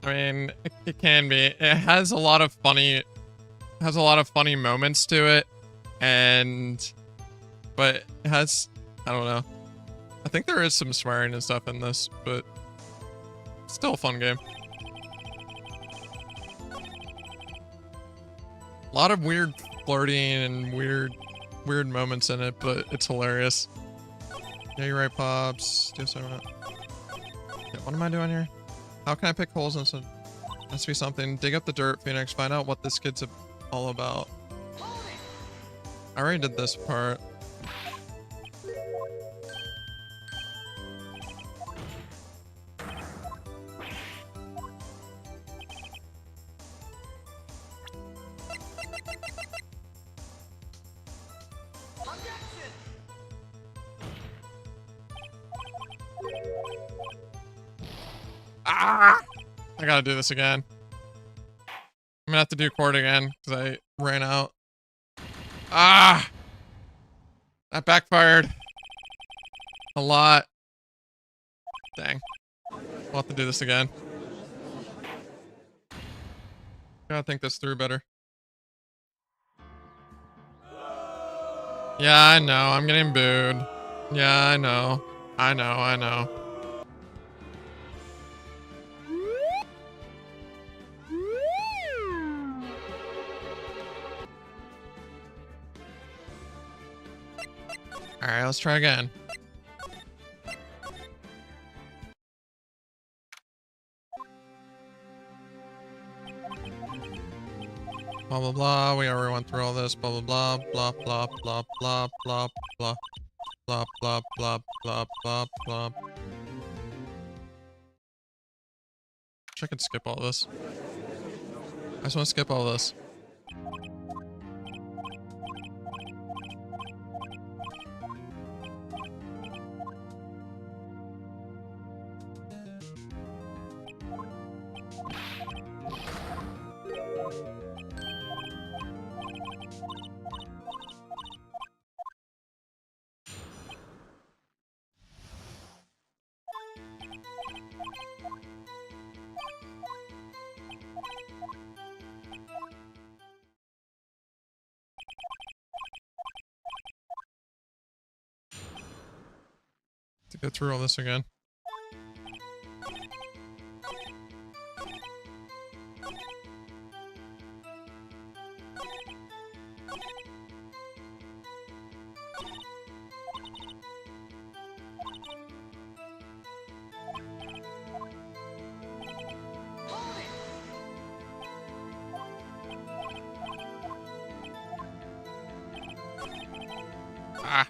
Speaker 1: I mean, it can be. It has a lot of funny moments to it, but it has, I don't know. I think there is some swearing and stuff in this, but it's still a fun game. A lot of weird flirting and weird moments in it, but it's hilarious. Yeah, you're right, Pops. Yeah, what am I doing here? How can I pick holes in some? Must be something. Dig up the dirt, Phoenix. Find out what this kid's all about. I already did this part. Ah! I gotta do this again. I'm gonna have to do court again because I ran out. Ah! That backfired. A lot. Dang. We'll have to do this again. Gotta think this through better. Yeah, I know. I'm getting booed. Yeah, I know. I know. Alright, let's try again. Blah blah blah, we already went through all this, blah blah blah, blah blah blah blah blah blah blah blah blah blah blah. Wish I could skip all this. I just want to skip all this. To go through all this again. Ah.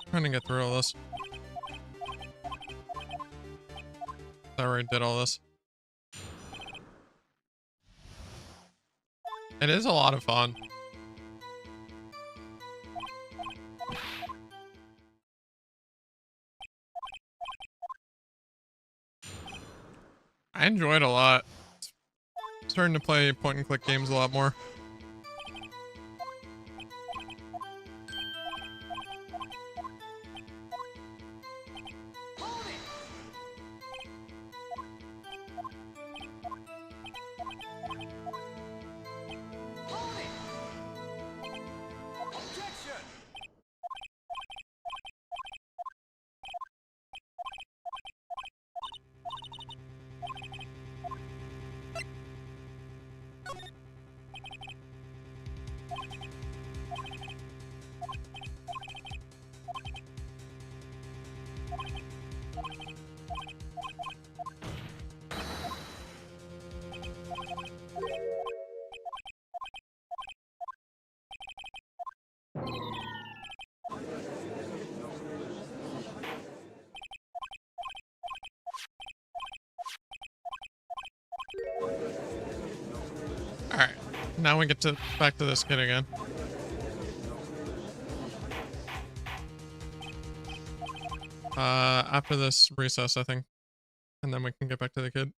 Speaker 1: Trying to get through all this. I already did all this. It is a lot of fun. I enjoy it a lot. Starting to play point and click games a lot more. Alright, now we get to back to this kid again. After this recess, I think. And then we can get back to the kid.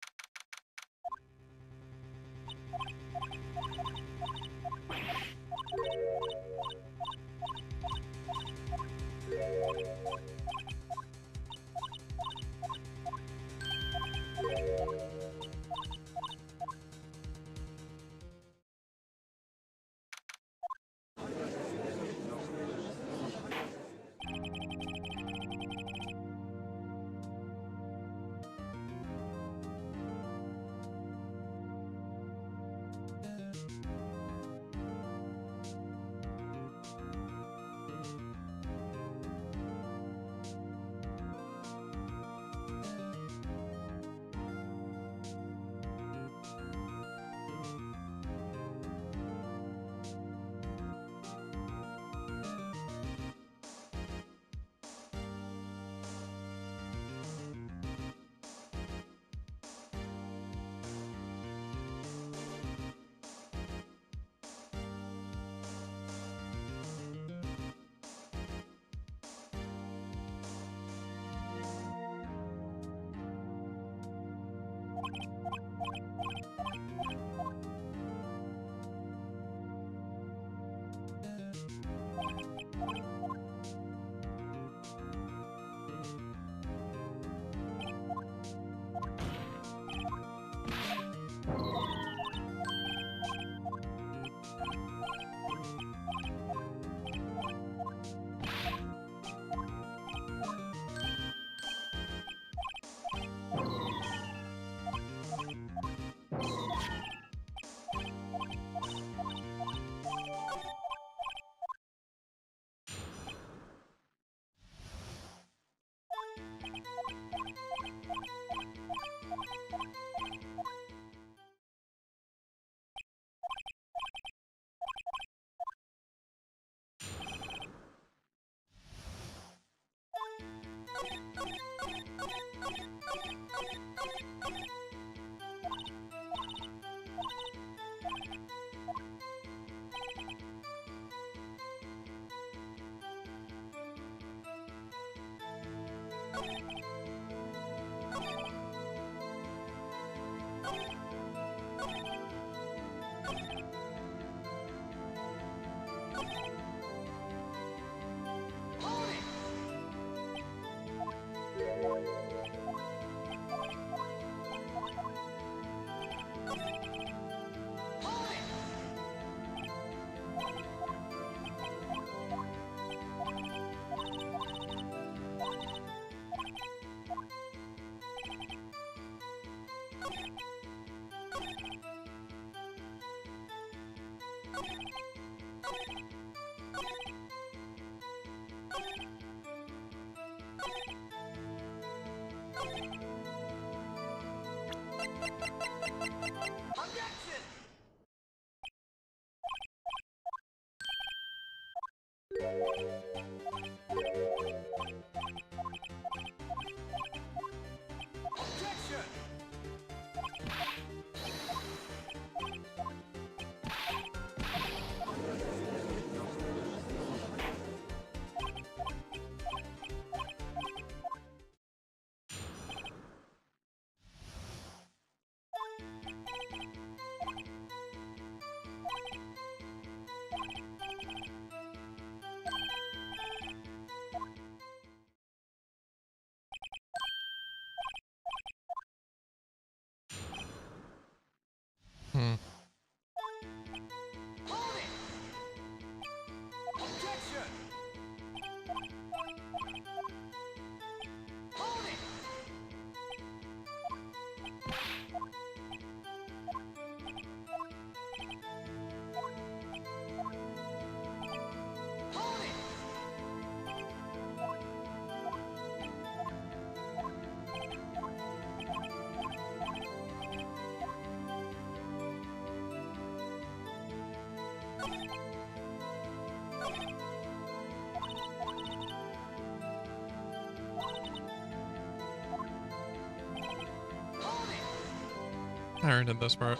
Speaker 1: Hmm. I already did this part.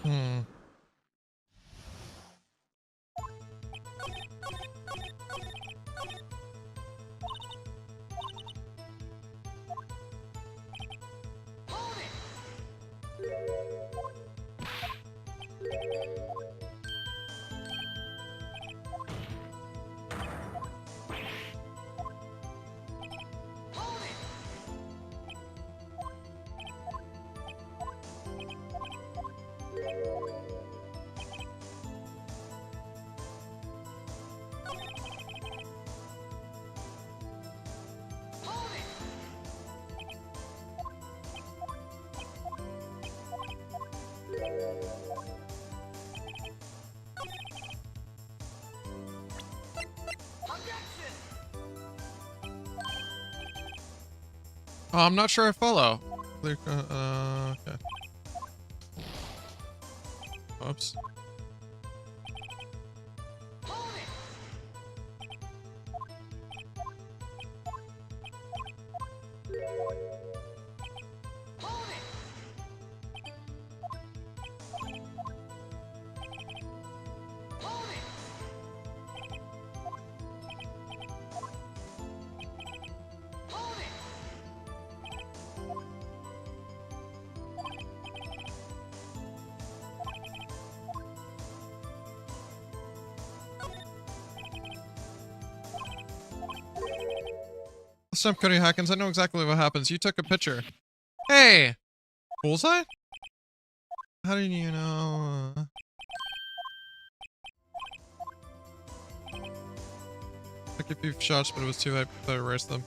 Speaker 1: Hmm. Oh, I'm not sure I follow. Clear, okay. Oops. Stop Cody Hackins, I know exactly what happens. You took a picture. Hey! Bullseye? How do you know? Took a few shots, but it was too late to erase them.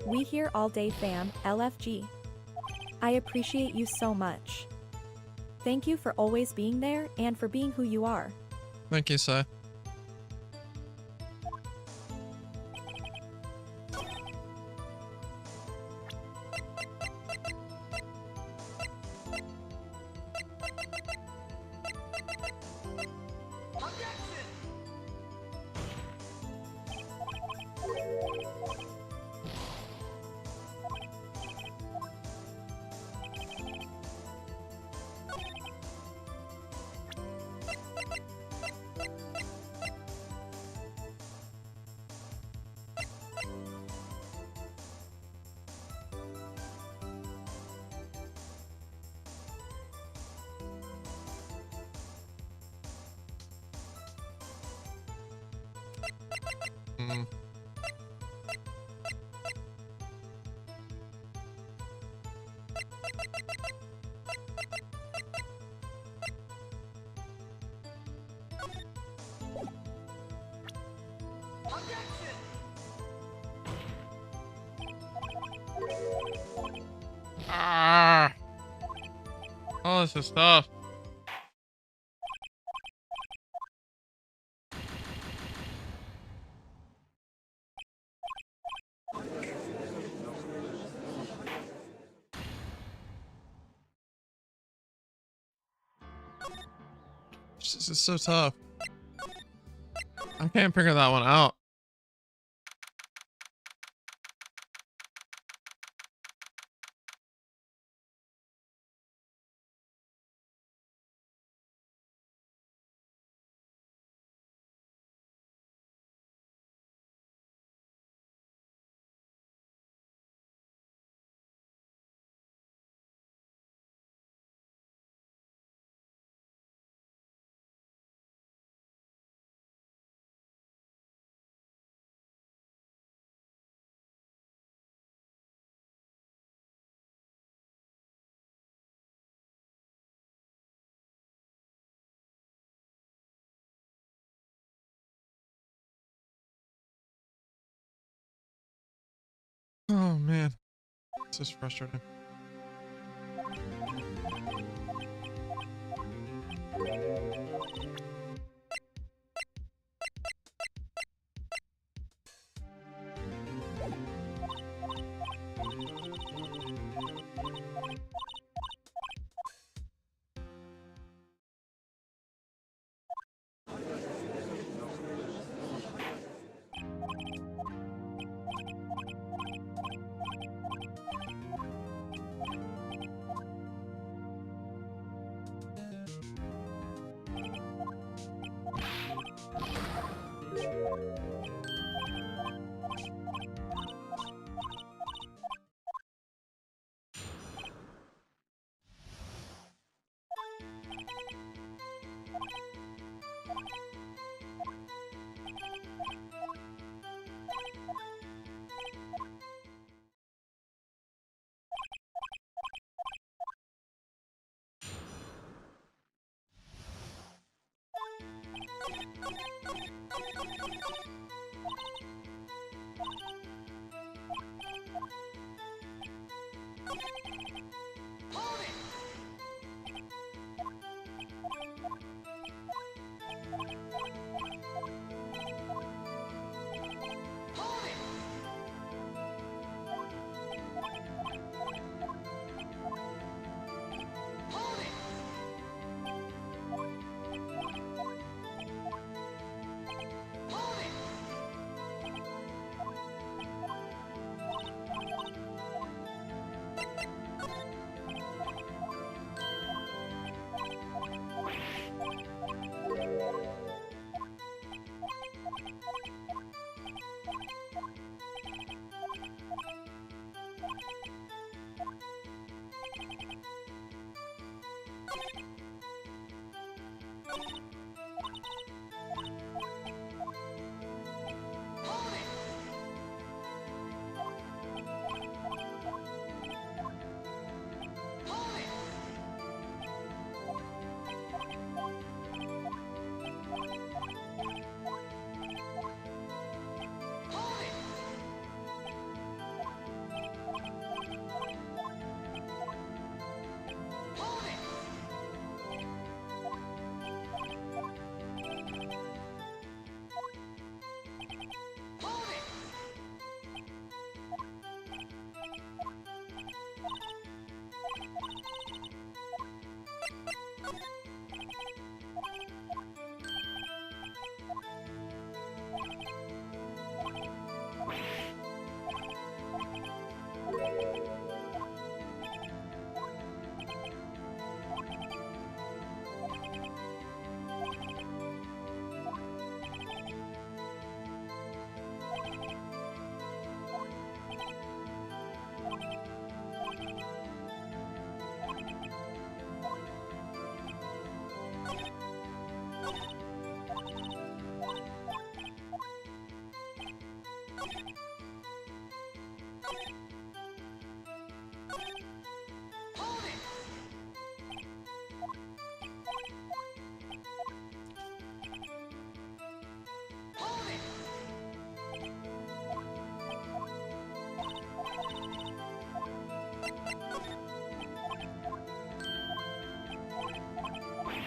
Speaker 2: We here all day fam, LFG. I appreciate you so much. Thank you for always being there and for being who you are.
Speaker 1: Thank you, Sai. Ah! Oh, this is tough. This is so tough. I can't figure that one out. Oh man, this is frustrating.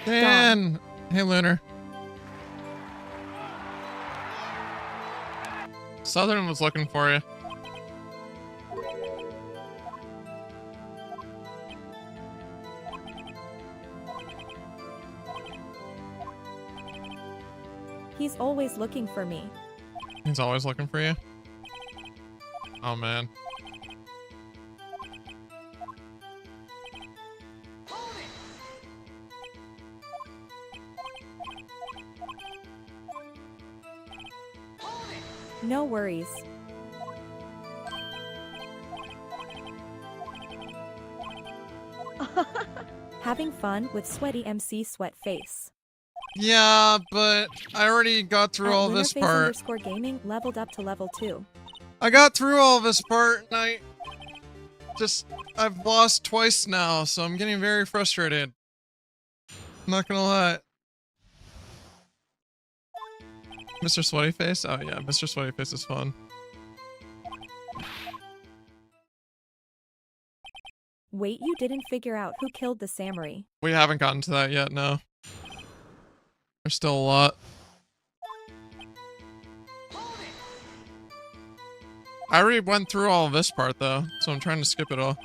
Speaker 1: Dan! Hey, Lunar. Southern was looking for you.
Speaker 2: He's always looking for me.
Speaker 1: He's always looking for you? Oh, man.
Speaker 2: No worries. Having fun with sweaty MC Sweat Face.
Speaker 1: Yeah, but I already got through all this part.
Speaker 2: @LunarFace_gaming leveled up to level 2.
Speaker 1: I got through all this part, and I've lost twice now, so I'm getting very frustrated. I'm not gonna lie. Mr. Sweaty Face? Oh yeah, Mr. Sweaty Face is fun.
Speaker 2: Wait, you didn't figure out who killed the samurai?
Speaker 1: We haven't gotten to that yet, no. There's still a lot. I already went through all of this part though, so I'm trying to skip it all.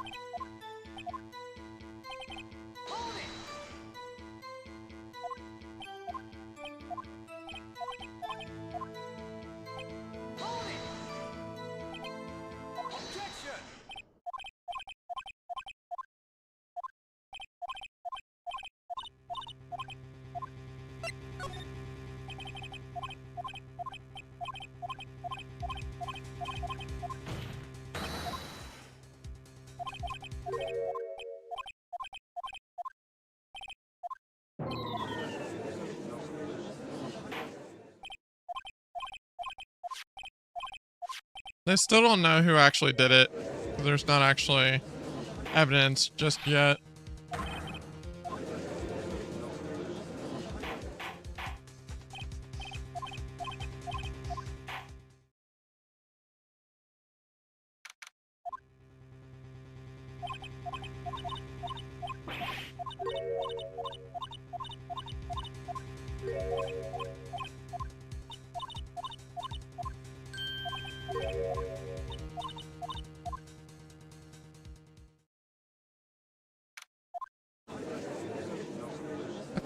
Speaker 1: They still don't know who actually did it. There's not actually evidence just yet.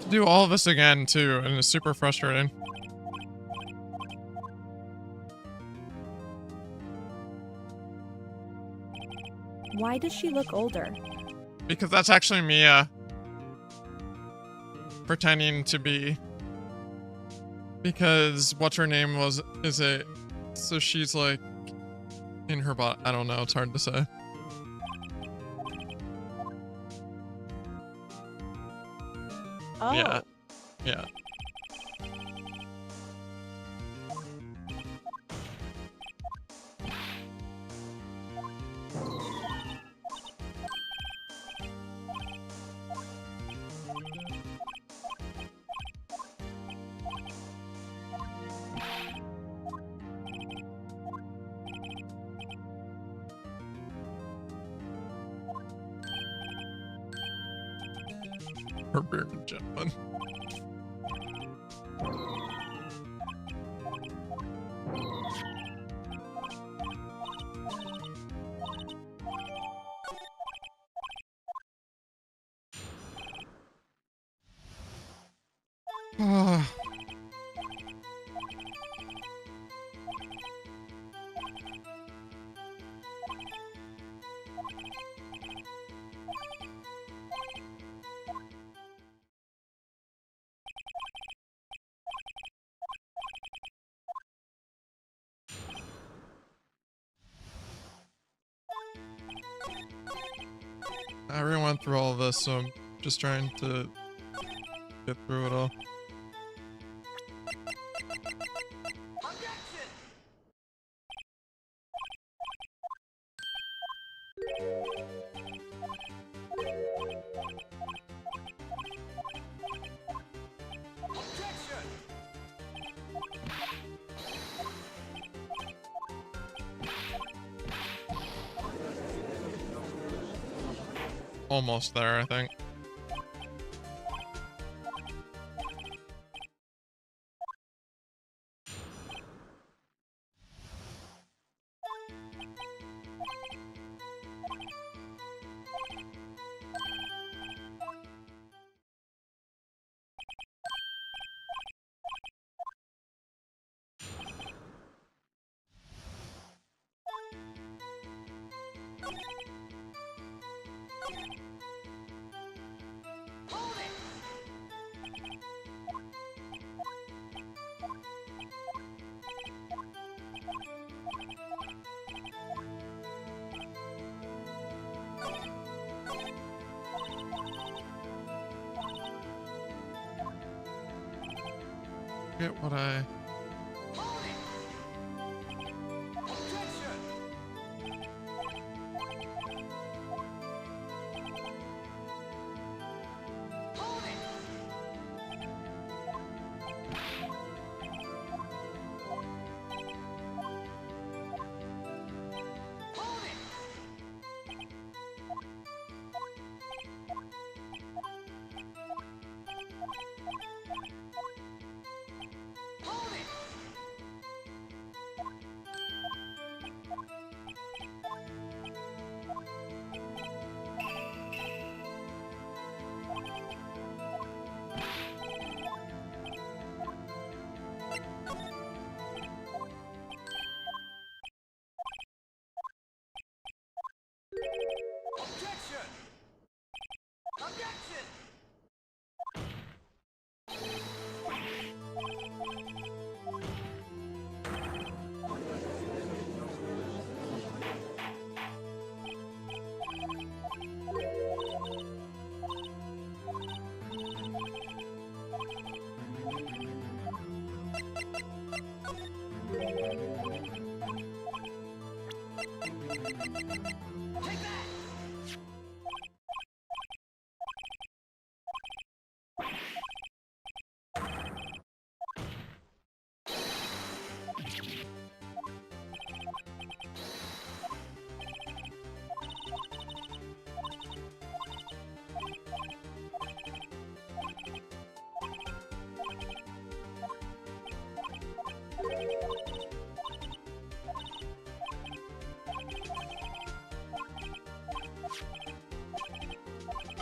Speaker 1: Do all of this again too, and it's super frustrating.
Speaker 2: Why does she look older?
Speaker 1: Because that's actually Mia pretending to be. Because what's her name is it? So she's like in her body. I don't know. It's hard to say.
Speaker 2: Oh.
Speaker 1: Yeah. Yeah. Her bearded gentleman. I already went through all of this, so I'm just trying to get through it all. Almost there, I think. Get what I...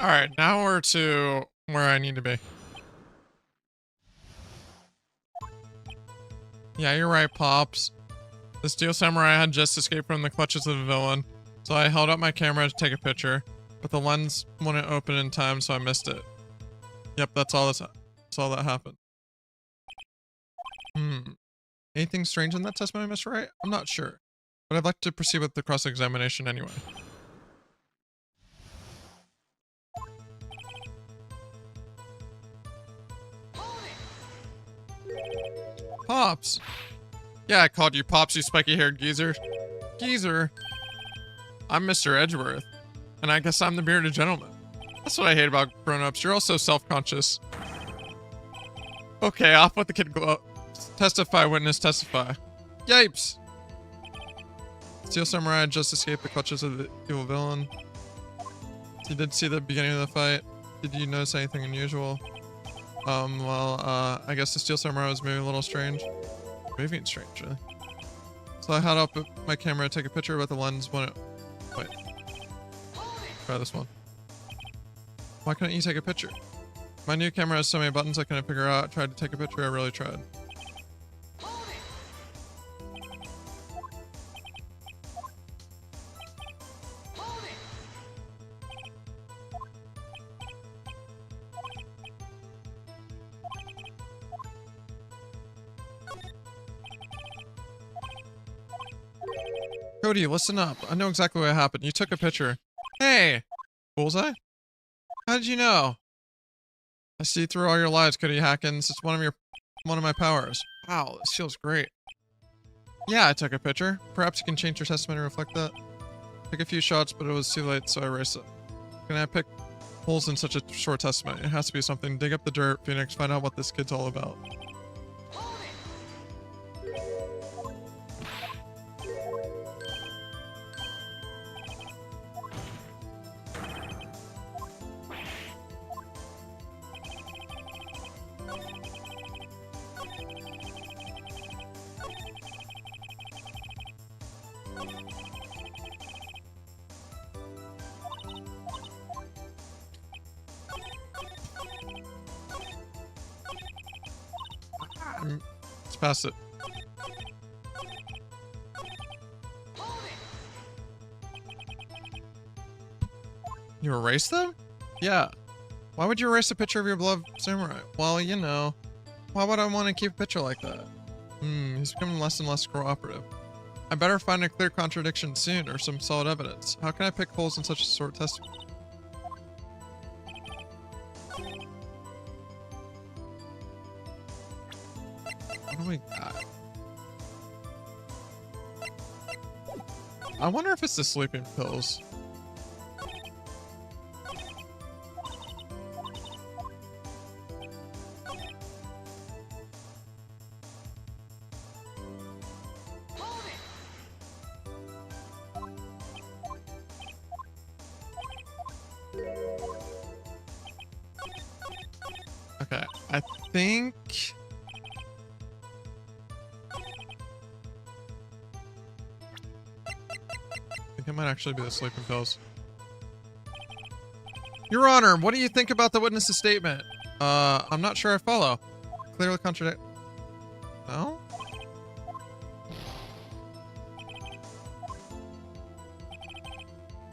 Speaker 1: Alright, now we're to where I need to be. Yeah, you're right, Pops. The Steel Samurai had just escaped from the clutches of the villain, so I held up my camera to take a picture, but the lens wouldn't open in time, so I missed it. Yep, that's all that happened. Anything strange in that testimony, Mr. Wright? I'm not sure, but I'd like to proceed with the cross-examination anyway. Pops! Yeah, I called you Pops, you spiky-haired geezer. Geezer? I'm Mr. Edgeworth, and I guess I'm the bearded gentleman. That's what I hate about grown-ups. You're all so self-conscious. Okay, off with the kid gloves. Testify, witness, testify. Yipes! Steel Samurai had just escaped the clutches of the evil villain. You did see the beginning of the fight. Did you notice anything unusual? I guess the Steel Samurai was moving a little strange. Moving strange, really. So I held up my camera to take a picture, but the lens wouldn't... Wait. Try this one. Why couldn't you take a picture? My new camera has so many buttons I couldn't figure out. I tried to take a picture, I really tried. Cody, listen up. I know exactly what happened. You took a picture. Hey! Bullseye? How did you know? I see through all your lies, Cody Hackins. It's one of my powers. Wow, this feels great. Yeah, I took a picture. Perhaps you can change your testimony to reflect that. Took a few shots, but it was too late, so I erased it. Can I pick holes in such a short testimony? It has to be something. Dig up the dirt, Phoenix. Find out what this kid's all about. Let's pass it. You erased them? Yeah. Why would you erase a picture of your beloved samurai? Well, you know. Why would I want to keep a picture like that? He's becoming less and less cooperative. I better find a clear contradiction soon, or some solid evidence. How can I pick holes in such a short testimony? What do we got? I wonder if it's the sleeping pills. Okay, I think... it might actually be the sleeping pills. Your Honor, what do you think about the witness's statement? I'm not sure I follow. Clearly contradict... No?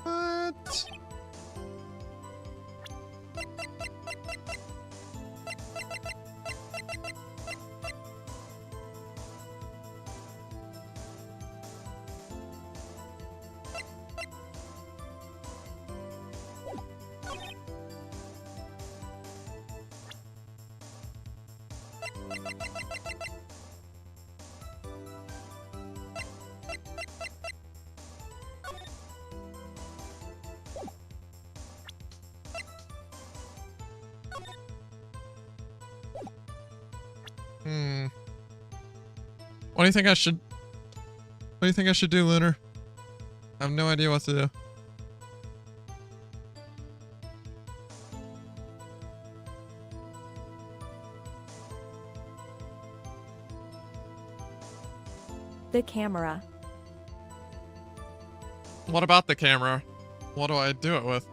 Speaker 1: What? What do you think I should... What do you think I should do, Lunar? I have no idea what to do.
Speaker 2: The camera.
Speaker 1: What about the camera? What do I do it with?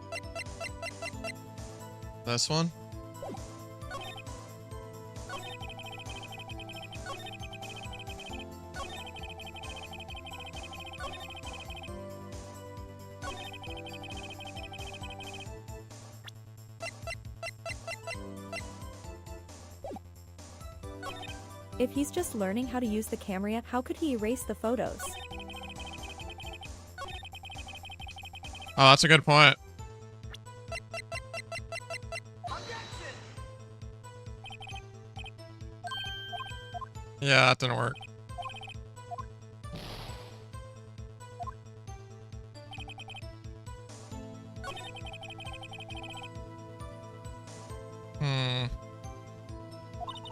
Speaker 1: This one?
Speaker 2: If he's just learning how to use the camera, how could he erase the photos?
Speaker 1: Oh, that's a good point. Yeah, that didn't work.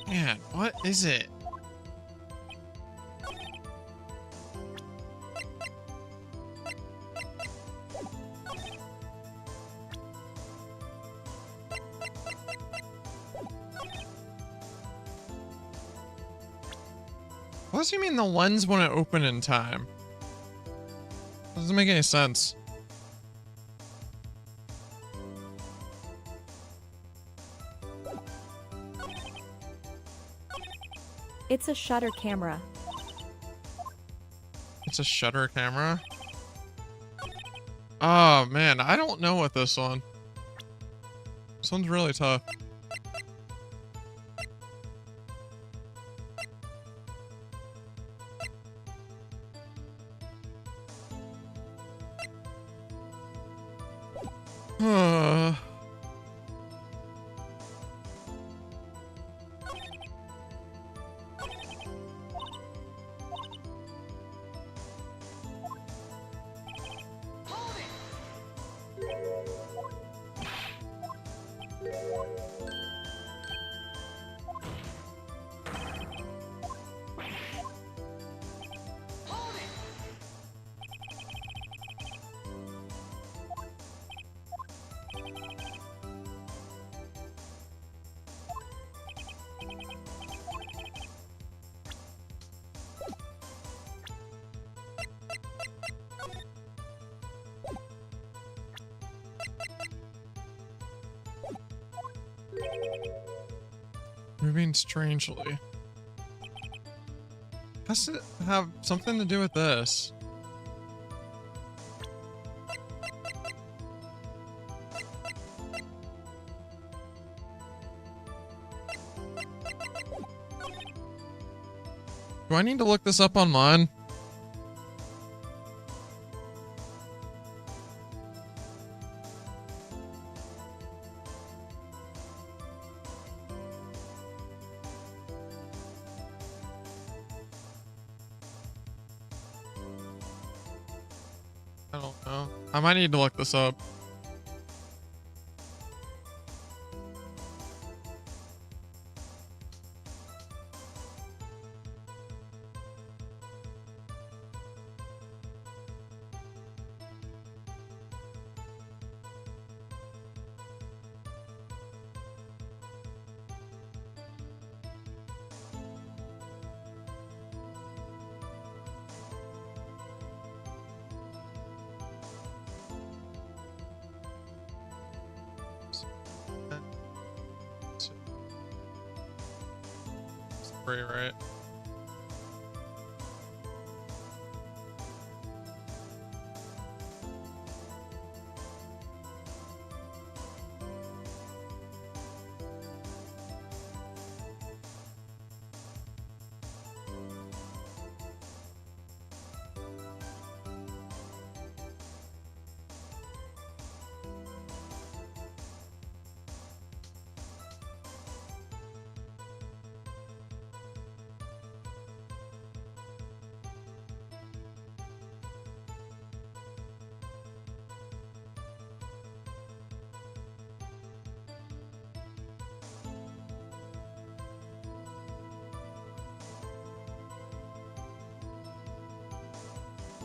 Speaker 1: Man, what is it? What does he mean the lens wouldn't open in time? Doesn't make any sense.
Speaker 2: It's a shutter camera.
Speaker 1: It's a shutter camera? Oh man, I don't know what this one. This one's really tough. Moving strangely. Has to have something to do with this. Do I need to look this up online? I don't know. I might need to look this up. Right.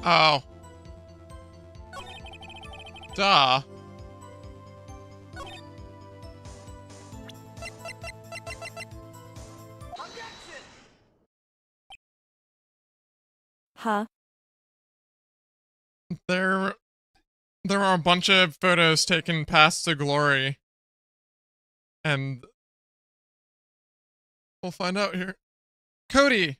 Speaker 1: Oh. Duh.
Speaker 2: Huh?
Speaker 1: There are a bunch of photos taken past the glory. And we'll find out here. Cody!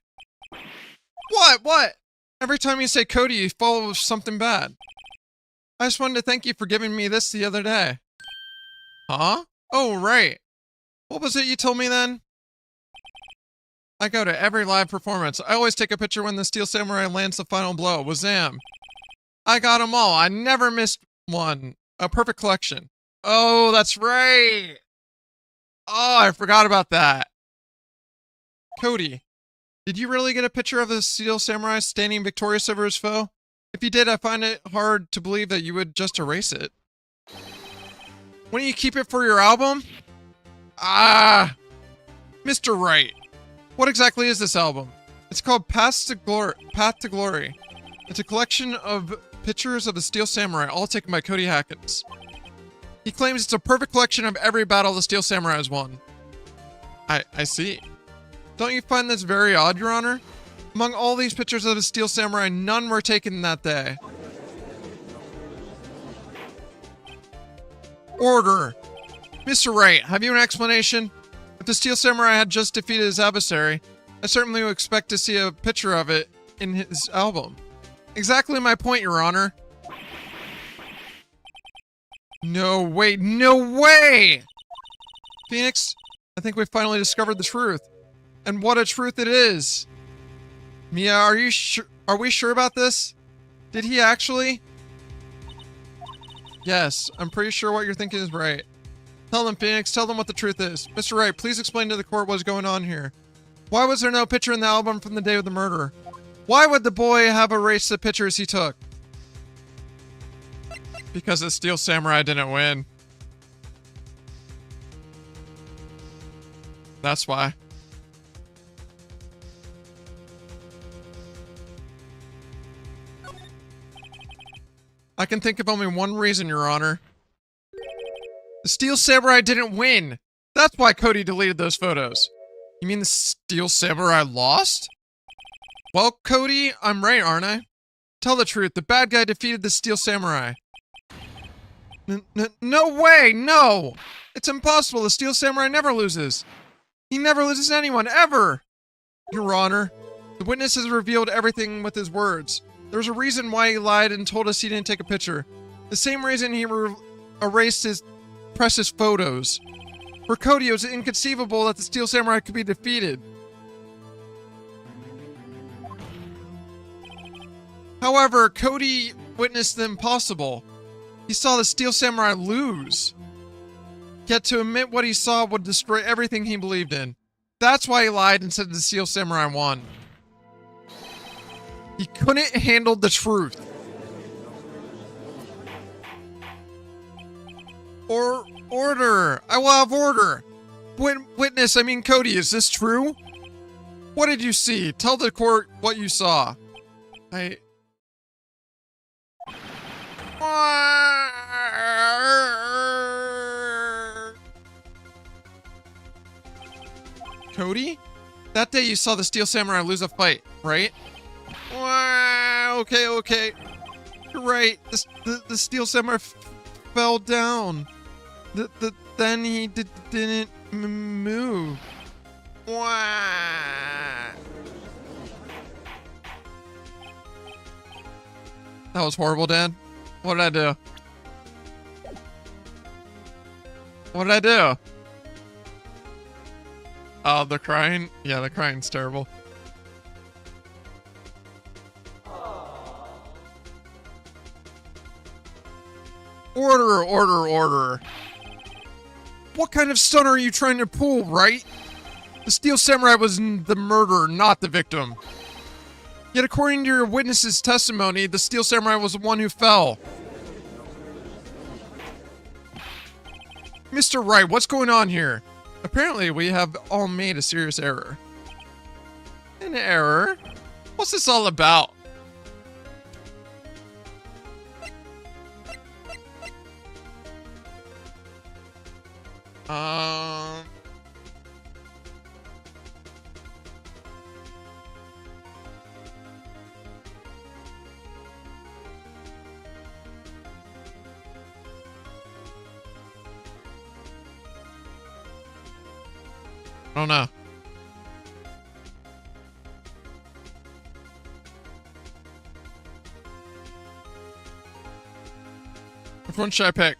Speaker 1: What? Every time you say Cody, you follow with something bad. I just wanted to thank you for giving me this the other day. Huh? Oh, right. What was it you told me then? I go to every live performance. I always take a picture when the Steel Samurai lands the final blow. Wazam. I got them all. I never missed one. A perfect collection. Oh, that's right. Oh, I forgot about that. Cody, did you really get a picture of the Steel Samurai standing victorious over his foe? If you did, I find it hard to believe that you would just erase it. Wouldn't you keep it for your album? Ah, Mr. Wright. What exactly is this album? It's called Path to Glory. It's a collection of pictures of the Steel Samurai, all taken by Cody Hackins. He claims it's a perfect collection of every battle the Steel Samurai has won. I see. Don't you find this very odd, Your Honor? Among all these pictures of the Steel Samurai, none were taken that day. Order! Mr. Wright, have you an explanation? If the Steel Samurai had just defeated his adversary, I certainly would expect to see a picture of it in his album. Exactly my point, Your Honor. No way! Phoenix, I think we've finally discovered the truth. And what a truth it is! Mia, are we sure about this? Did he actually? Yes, I'm pretty sure what you're thinking is right. Tell them, Phoenix, tell them what the truth is. Mr. Wright, please explain to the court what's going on here. Why was there no picture in the album from the day of the murder? Why would the boy have erased the pictures he took? Because the Steel Samurai didn't win. That's why. I can think of only one reason, Your Honor. The Steel Samurai didn't win. That's why Cody deleted those photos. You mean the Steel Samurai lost? Well, Cody, I'm right, aren't I? Tell the truth, the bad guy defeated the Steel Samurai. No way, no! It's impossible, the Steel Samurai never loses. He never loses anyone, ever! Your Honor, the witness has revealed everything with his words. There's a reason why he lied and told us he didn't take a picture. The same reason he erased his precious photos. For Cody, it was inconceivable that the Steel Samurai could be defeated. However, Cody witnessed the impossible. He saw the Steel Samurai lose. Yet to admit what he saw would destroy everything he believed in. That's why he lied and said the Steel Samurai won. He couldn't handle the truth. Order! I will have order! Witness, I mean Cody, is this true? What did you see? Tell the court what you saw. Cody? That day you saw the Steel Samurai lose a fight, right? Okay. You're right. The Steel Samurai fell down. Then he didn't move. That was horrible, Dad. What did I do? What did I do? Oh, the crying? Yeah, the crying's terrible. Order. What kind of stunt are you trying to pull, right? The Steel Samurai was the murderer, not the victim. Yet according to your witness's testimony, the Steel Samurai was the one who fell. Mr. Wright, what's going on here? Apparently, we have all made a serious error. An error? What's this all about? I don't know. Which one should I pick?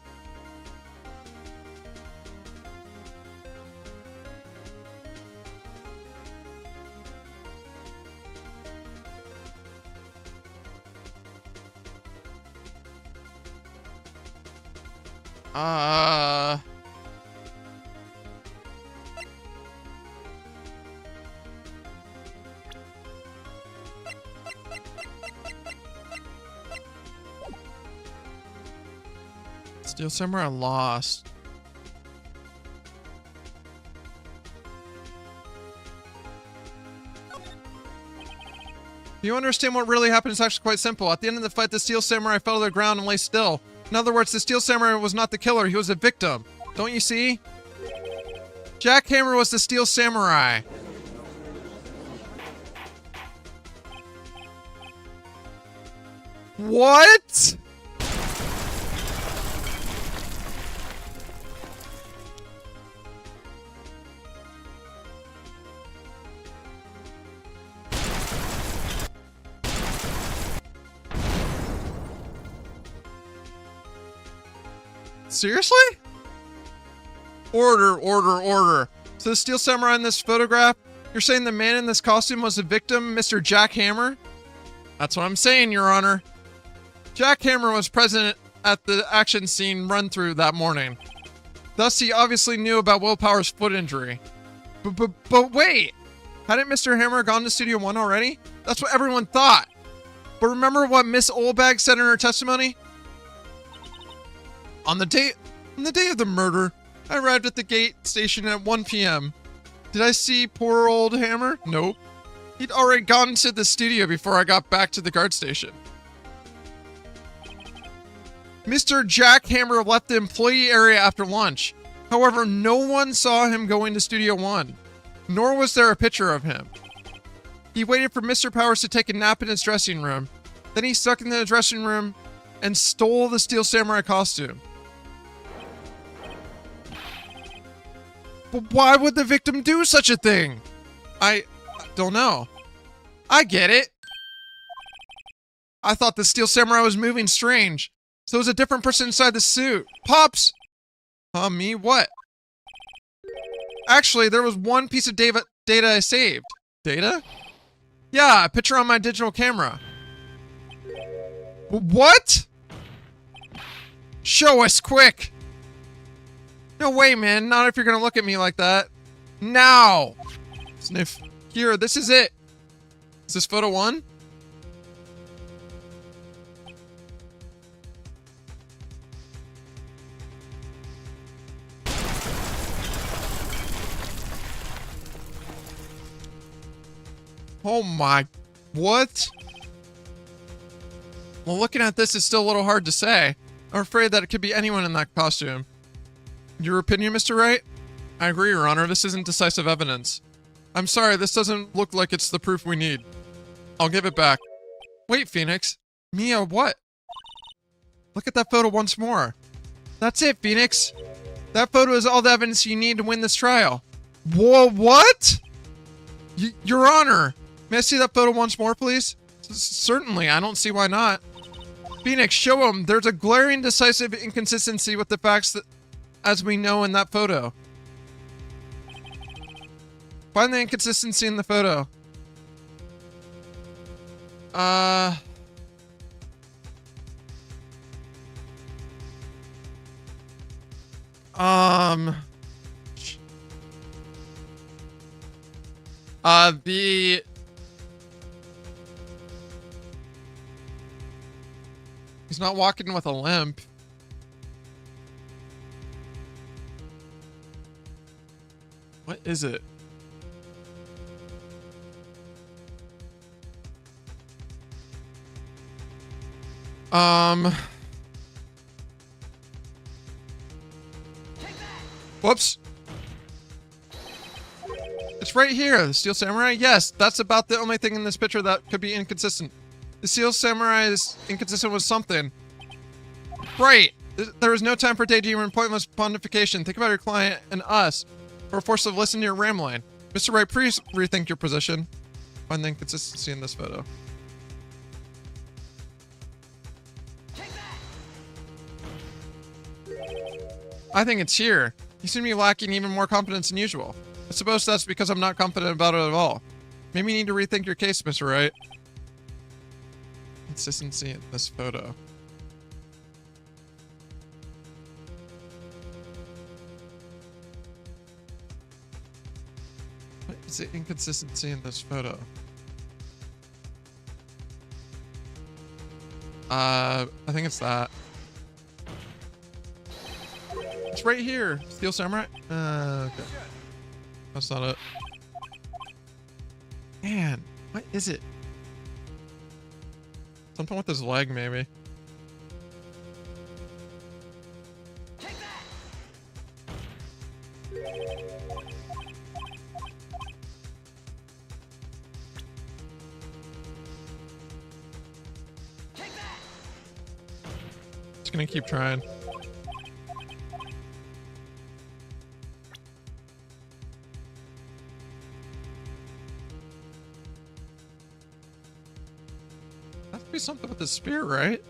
Speaker 1: Steel Samurai lost. Do you understand what really happened? It's actually quite simple. At the end of the fight, the Steel Samurai fell to the ground and lay still. In other words, the Steel Samurai was not the killer, he was a victim. Don't you see? Jackhammer was the Steel Samurai. What? Seriously? Order. So the Steel Samurai in this photograph, you're saying the man in this costume was the victim, Mr. Jackhammer? That's what I'm saying, Your Honor. Jackhammer was present at the action scene run-through that morning. Thus, he obviously knew about Willpower's foot injury. But wait! Hadn't Mr. Hammer gone to Studio 1 already? That's what everyone thought. But remember what Miss Oldbag said in her testimony? On the day of the murder, I arrived at the gate station at 1 p.m. Did I see poor old Hammer? Nope. He'd already gone to the studio before I got back to the guard station. Mr. Jackhammer left the employee area after lunch. However, no one saw him going to Studio 1, nor was there a picture of him. He waited for Mr. Powers to take a nap in his dressing room. Then he stuck in the dressing room and stole the Steel Samurai costume. But why would the victim do such a thing? I don't know. I get it. I thought the Steel Samurai was moving strange. So it was a different person inside the suit. Pops! Me? What? Actually, there was one piece of data I saved. Data? Yeah, a picture on my digital camera. What? Show us, quick! No way, man. Not if you're gonna look at me like that. Now! Sniff. Here, this is it. Is this photo 1? Oh my... What? Well, looking at this is still a little hard to say. I'm afraid that it could be anyone in that costume. Your opinion, Mr. Wright? I agree, Your Honor. This isn't decisive evidence. I'm sorry, this doesn't look like it's the proof we need. I'll give it back. Wait, Phoenix. Mia, what? Look at that photo once more. That's it, Phoenix. That photo is all the evidence you need to win this trial. Whoa, what? Your Honor. May I see that photo once more, please? Certainly, I don't see why not. Phoenix, show him. There's a glaring, decisive inconsistency with the facts that, as we know in that photo. Find the inconsistency in the photo. He's not walking with a limp. What is it? Whoops. It's right here. The Steel Samurai? Yes, that's about the only thing in this picture that could be inconsistent. The Steel Samurai is inconsistent with something. Right. There is no time for daydream and pointless pontification. Think about your client and us. Or forced to listen to your rambling. Mr. Wright, please rethink your position. Find the inconsistency in this photo. I think it's here. You seem to be lacking even more confidence than usual. I suppose that's because I'm not confident about it at all. Maybe you need to rethink your case, Mr. Wright. Consistency in this photo. What is the inconsistency in this photo? I think it's that. It's right here. Steel Samurai? Okay. That's not it. Man, what is it? Something with his leg, maybe. Just gonna keep trying. Be something with the spear, right?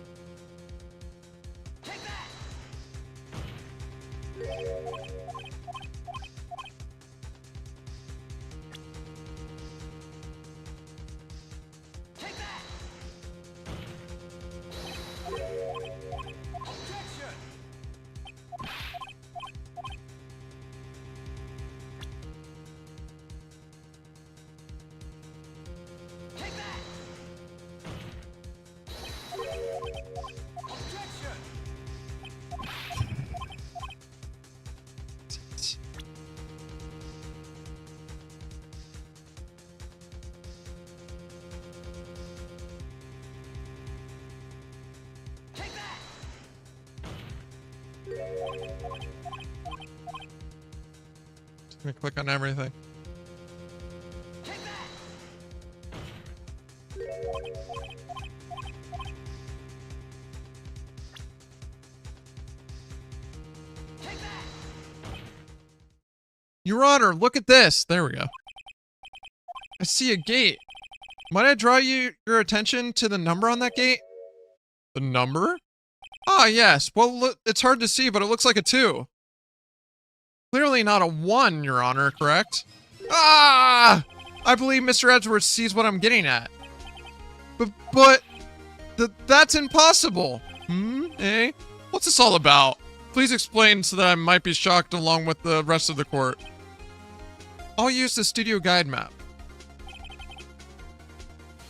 Speaker 1: Just gonna click on everything. Your Honor, look at this. There we go. I see a gate. Might I draw your attention to the number on that gate? The number? Ah, yes. Well, look, it's hard to see, but it looks like a 2. Clearly not a 1, Your Honor, correct? Ah! I believe Mr. Edgeworth sees what I'm getting at. But that's impossible. Eh? What's this all about? Please explain so that I might be shocked along with the rest of the court. I'll use the studio guide map.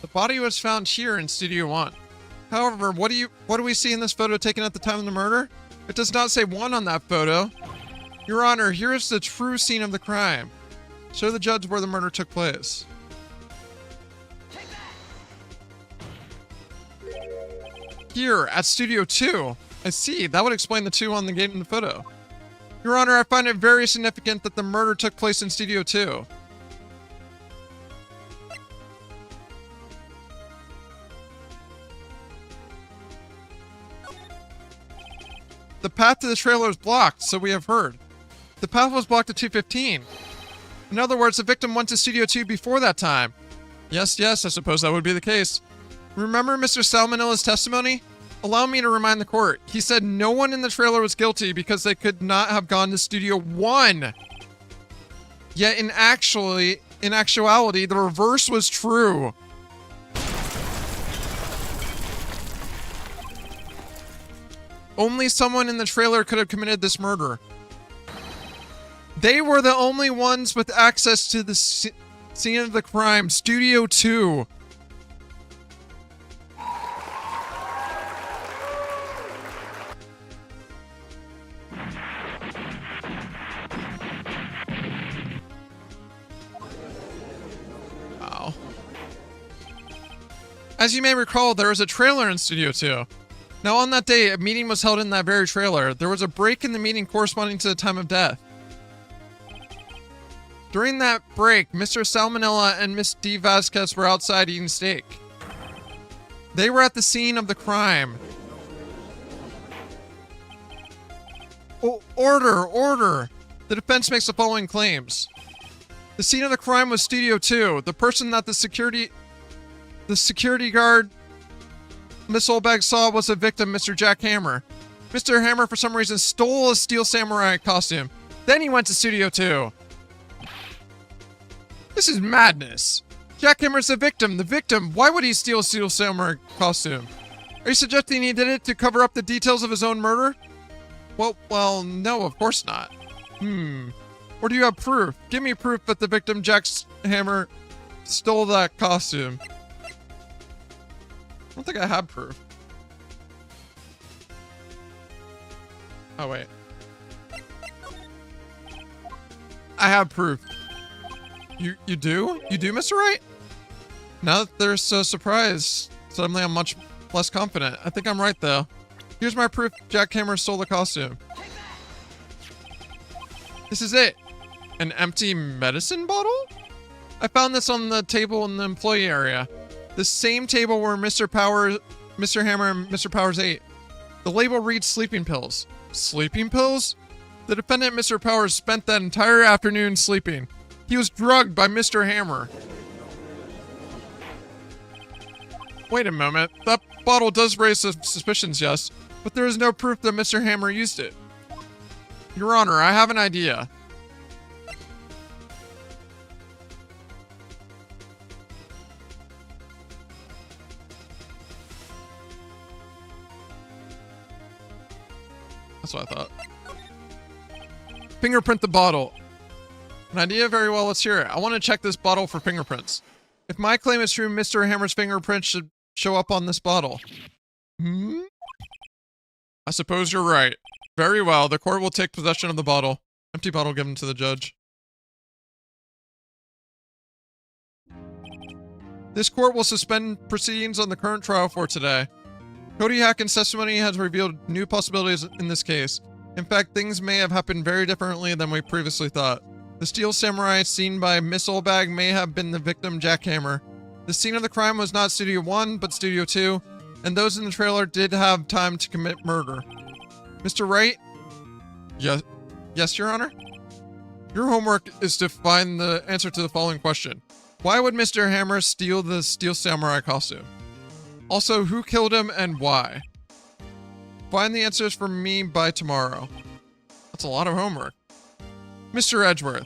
Speaker 1: The body was found here in Studio 1. However, what do we see in this photo taken at the time of the murder? It does not say 1 on that photo. Your Honor, here is the true scene of the crime. Show the judge where the murder took place. Here, at Studio 2. I see, that would explain the 2 on the gate in the photo. Your Honor, I find it very significant that the murder took place in Studio 2. The path to the trailer is blocked, so we have heard. The path was blocked at 2:15. In other words, the victim went to Studio 2 before that time. Yes, I suppose that would be the case. Remember Mr. Salmonella's testimony? Allow me to remind the court. He said no one in the trailer was guilty because they could not have gone to Studio 1. Yet in actuality, the reverse was true. Only someone in the trailer could have committed this murder. They were the only ones with access to the scene of the crime, Studio 2. Wow. As you may recall, there was a trailer in Studio 2. Now, on that day, a meeting was held in that very trailer. There was a break in the meeting corresponding to the time of death. During that break, Mr. Salmonella and Miss D. Vasquez were outside eating steak. They were at the scene of the crime. Oh, order! The defense makes the following claims. The scene of the crime was Studio 2. The person that the security guard Miss Olbag saw was the victim, Mr. Jack Hammer. Mr. Hammer, for some reason, stole a Steel Samurai costume. Then he went to Studio 2. This is madness. Jack Hammer's the victim. The victim, why would he steal a Steel Samurai costume? Are you suggesting he did it to cover up the details of his own murder? Well, no, of course not. Or do you have proof? Give me proof that the victim, Jack Hammer, stole that costume. I don't think I have proof. Oh, wait. I have proof. You do? You do, Mr. Wright? Now that they're so surprised, suddenly I'm much less confident. I think I'm right, though. Here's my proof Jack Hammer stole the costume. This is it. An empty medicine bottle? I found this on the table in the employee area. The same table where Mr. Hammer and Mr. Powers ate. The label reads sleeping pills. Sleeping pills? The defendant, Mr. Powers, spent that entire afternoon sleeping. He was drugged by Mr. Hammer. Wait a moment. That bottle does raise suspicions, yes, but there is no proof that Mr. Hammer used it. Your Honor, I have an idea. That's what I thought. Fingerprint the bottle. An idea? Very well, let's hear it. I want to check this bottle for fingerprints. If my claim is true, Mr. Hammer's fingerprints should show up on this bottle. I suppose you're right. Very well, the court will take possession of the bottle. Empty bottle given to the judge. This court will suspend proceedings on the current trial for today. Cody Hacken's testimony has revealed new possibilities in this case. In fact, things may have happened very differently than we previously thought. The Steel Samurai seen by Miss Olbag may have been the victim, Jack Hammer. The scene of the crime was not Studio 1, but Studio 2, and those in the trailer did have time to commit murder. Mr. Wright? Yes, Your Honor? Your homework is to find the answer to the following question. Why would Mr. Hammer steal the Steel Samurai costume? Also, who killed him and why? Find the answers for me by tomorrow. That's a lot of homework. Mr. Edgeworth,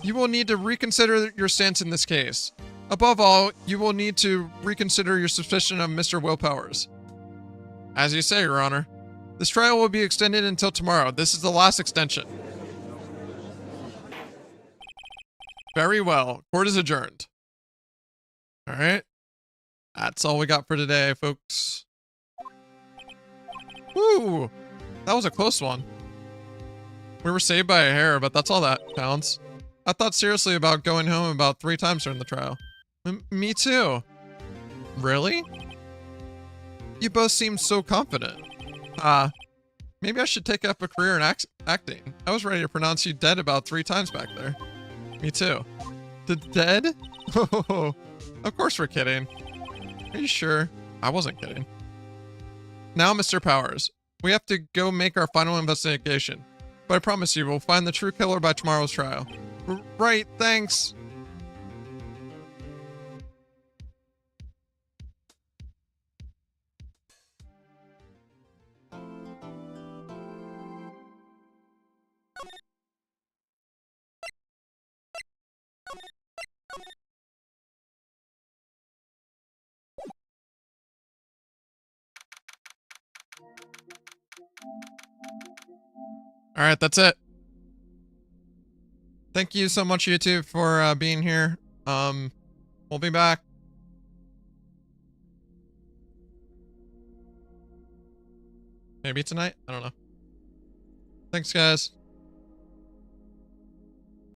Speaker 1: you will need to reconsider your stance in this case. Above all, you will need to reconsider your suspicion of Mr. Will Powers. As you say, Your Honor. This trial will be extended until tomorrow. This is the last extension. Very well. Court is adjourned. All right. That's all we got for today, folks. Woo! That was a close one. We were saved by a hair, but that's all that counts. I thought seriously about going home about 3 times during the trial. Me too. Really? You both seem so confident. Maybe I should take up a career in acting. I was ready to pronounce you dead about 3 times back there. Me too. The dead? Oh, of course we're kidding. Are you sure? I wasn't kidding. Now, Mr. Powers, we have to go make our final investigation. But I promise you, we'll find the true killer by tomorrow's trial. Right, thanks. All right, that's it. Thank you so much, YouTube, for being here. We'll be back. Maybe tonight? I don't know. Thanks, guys.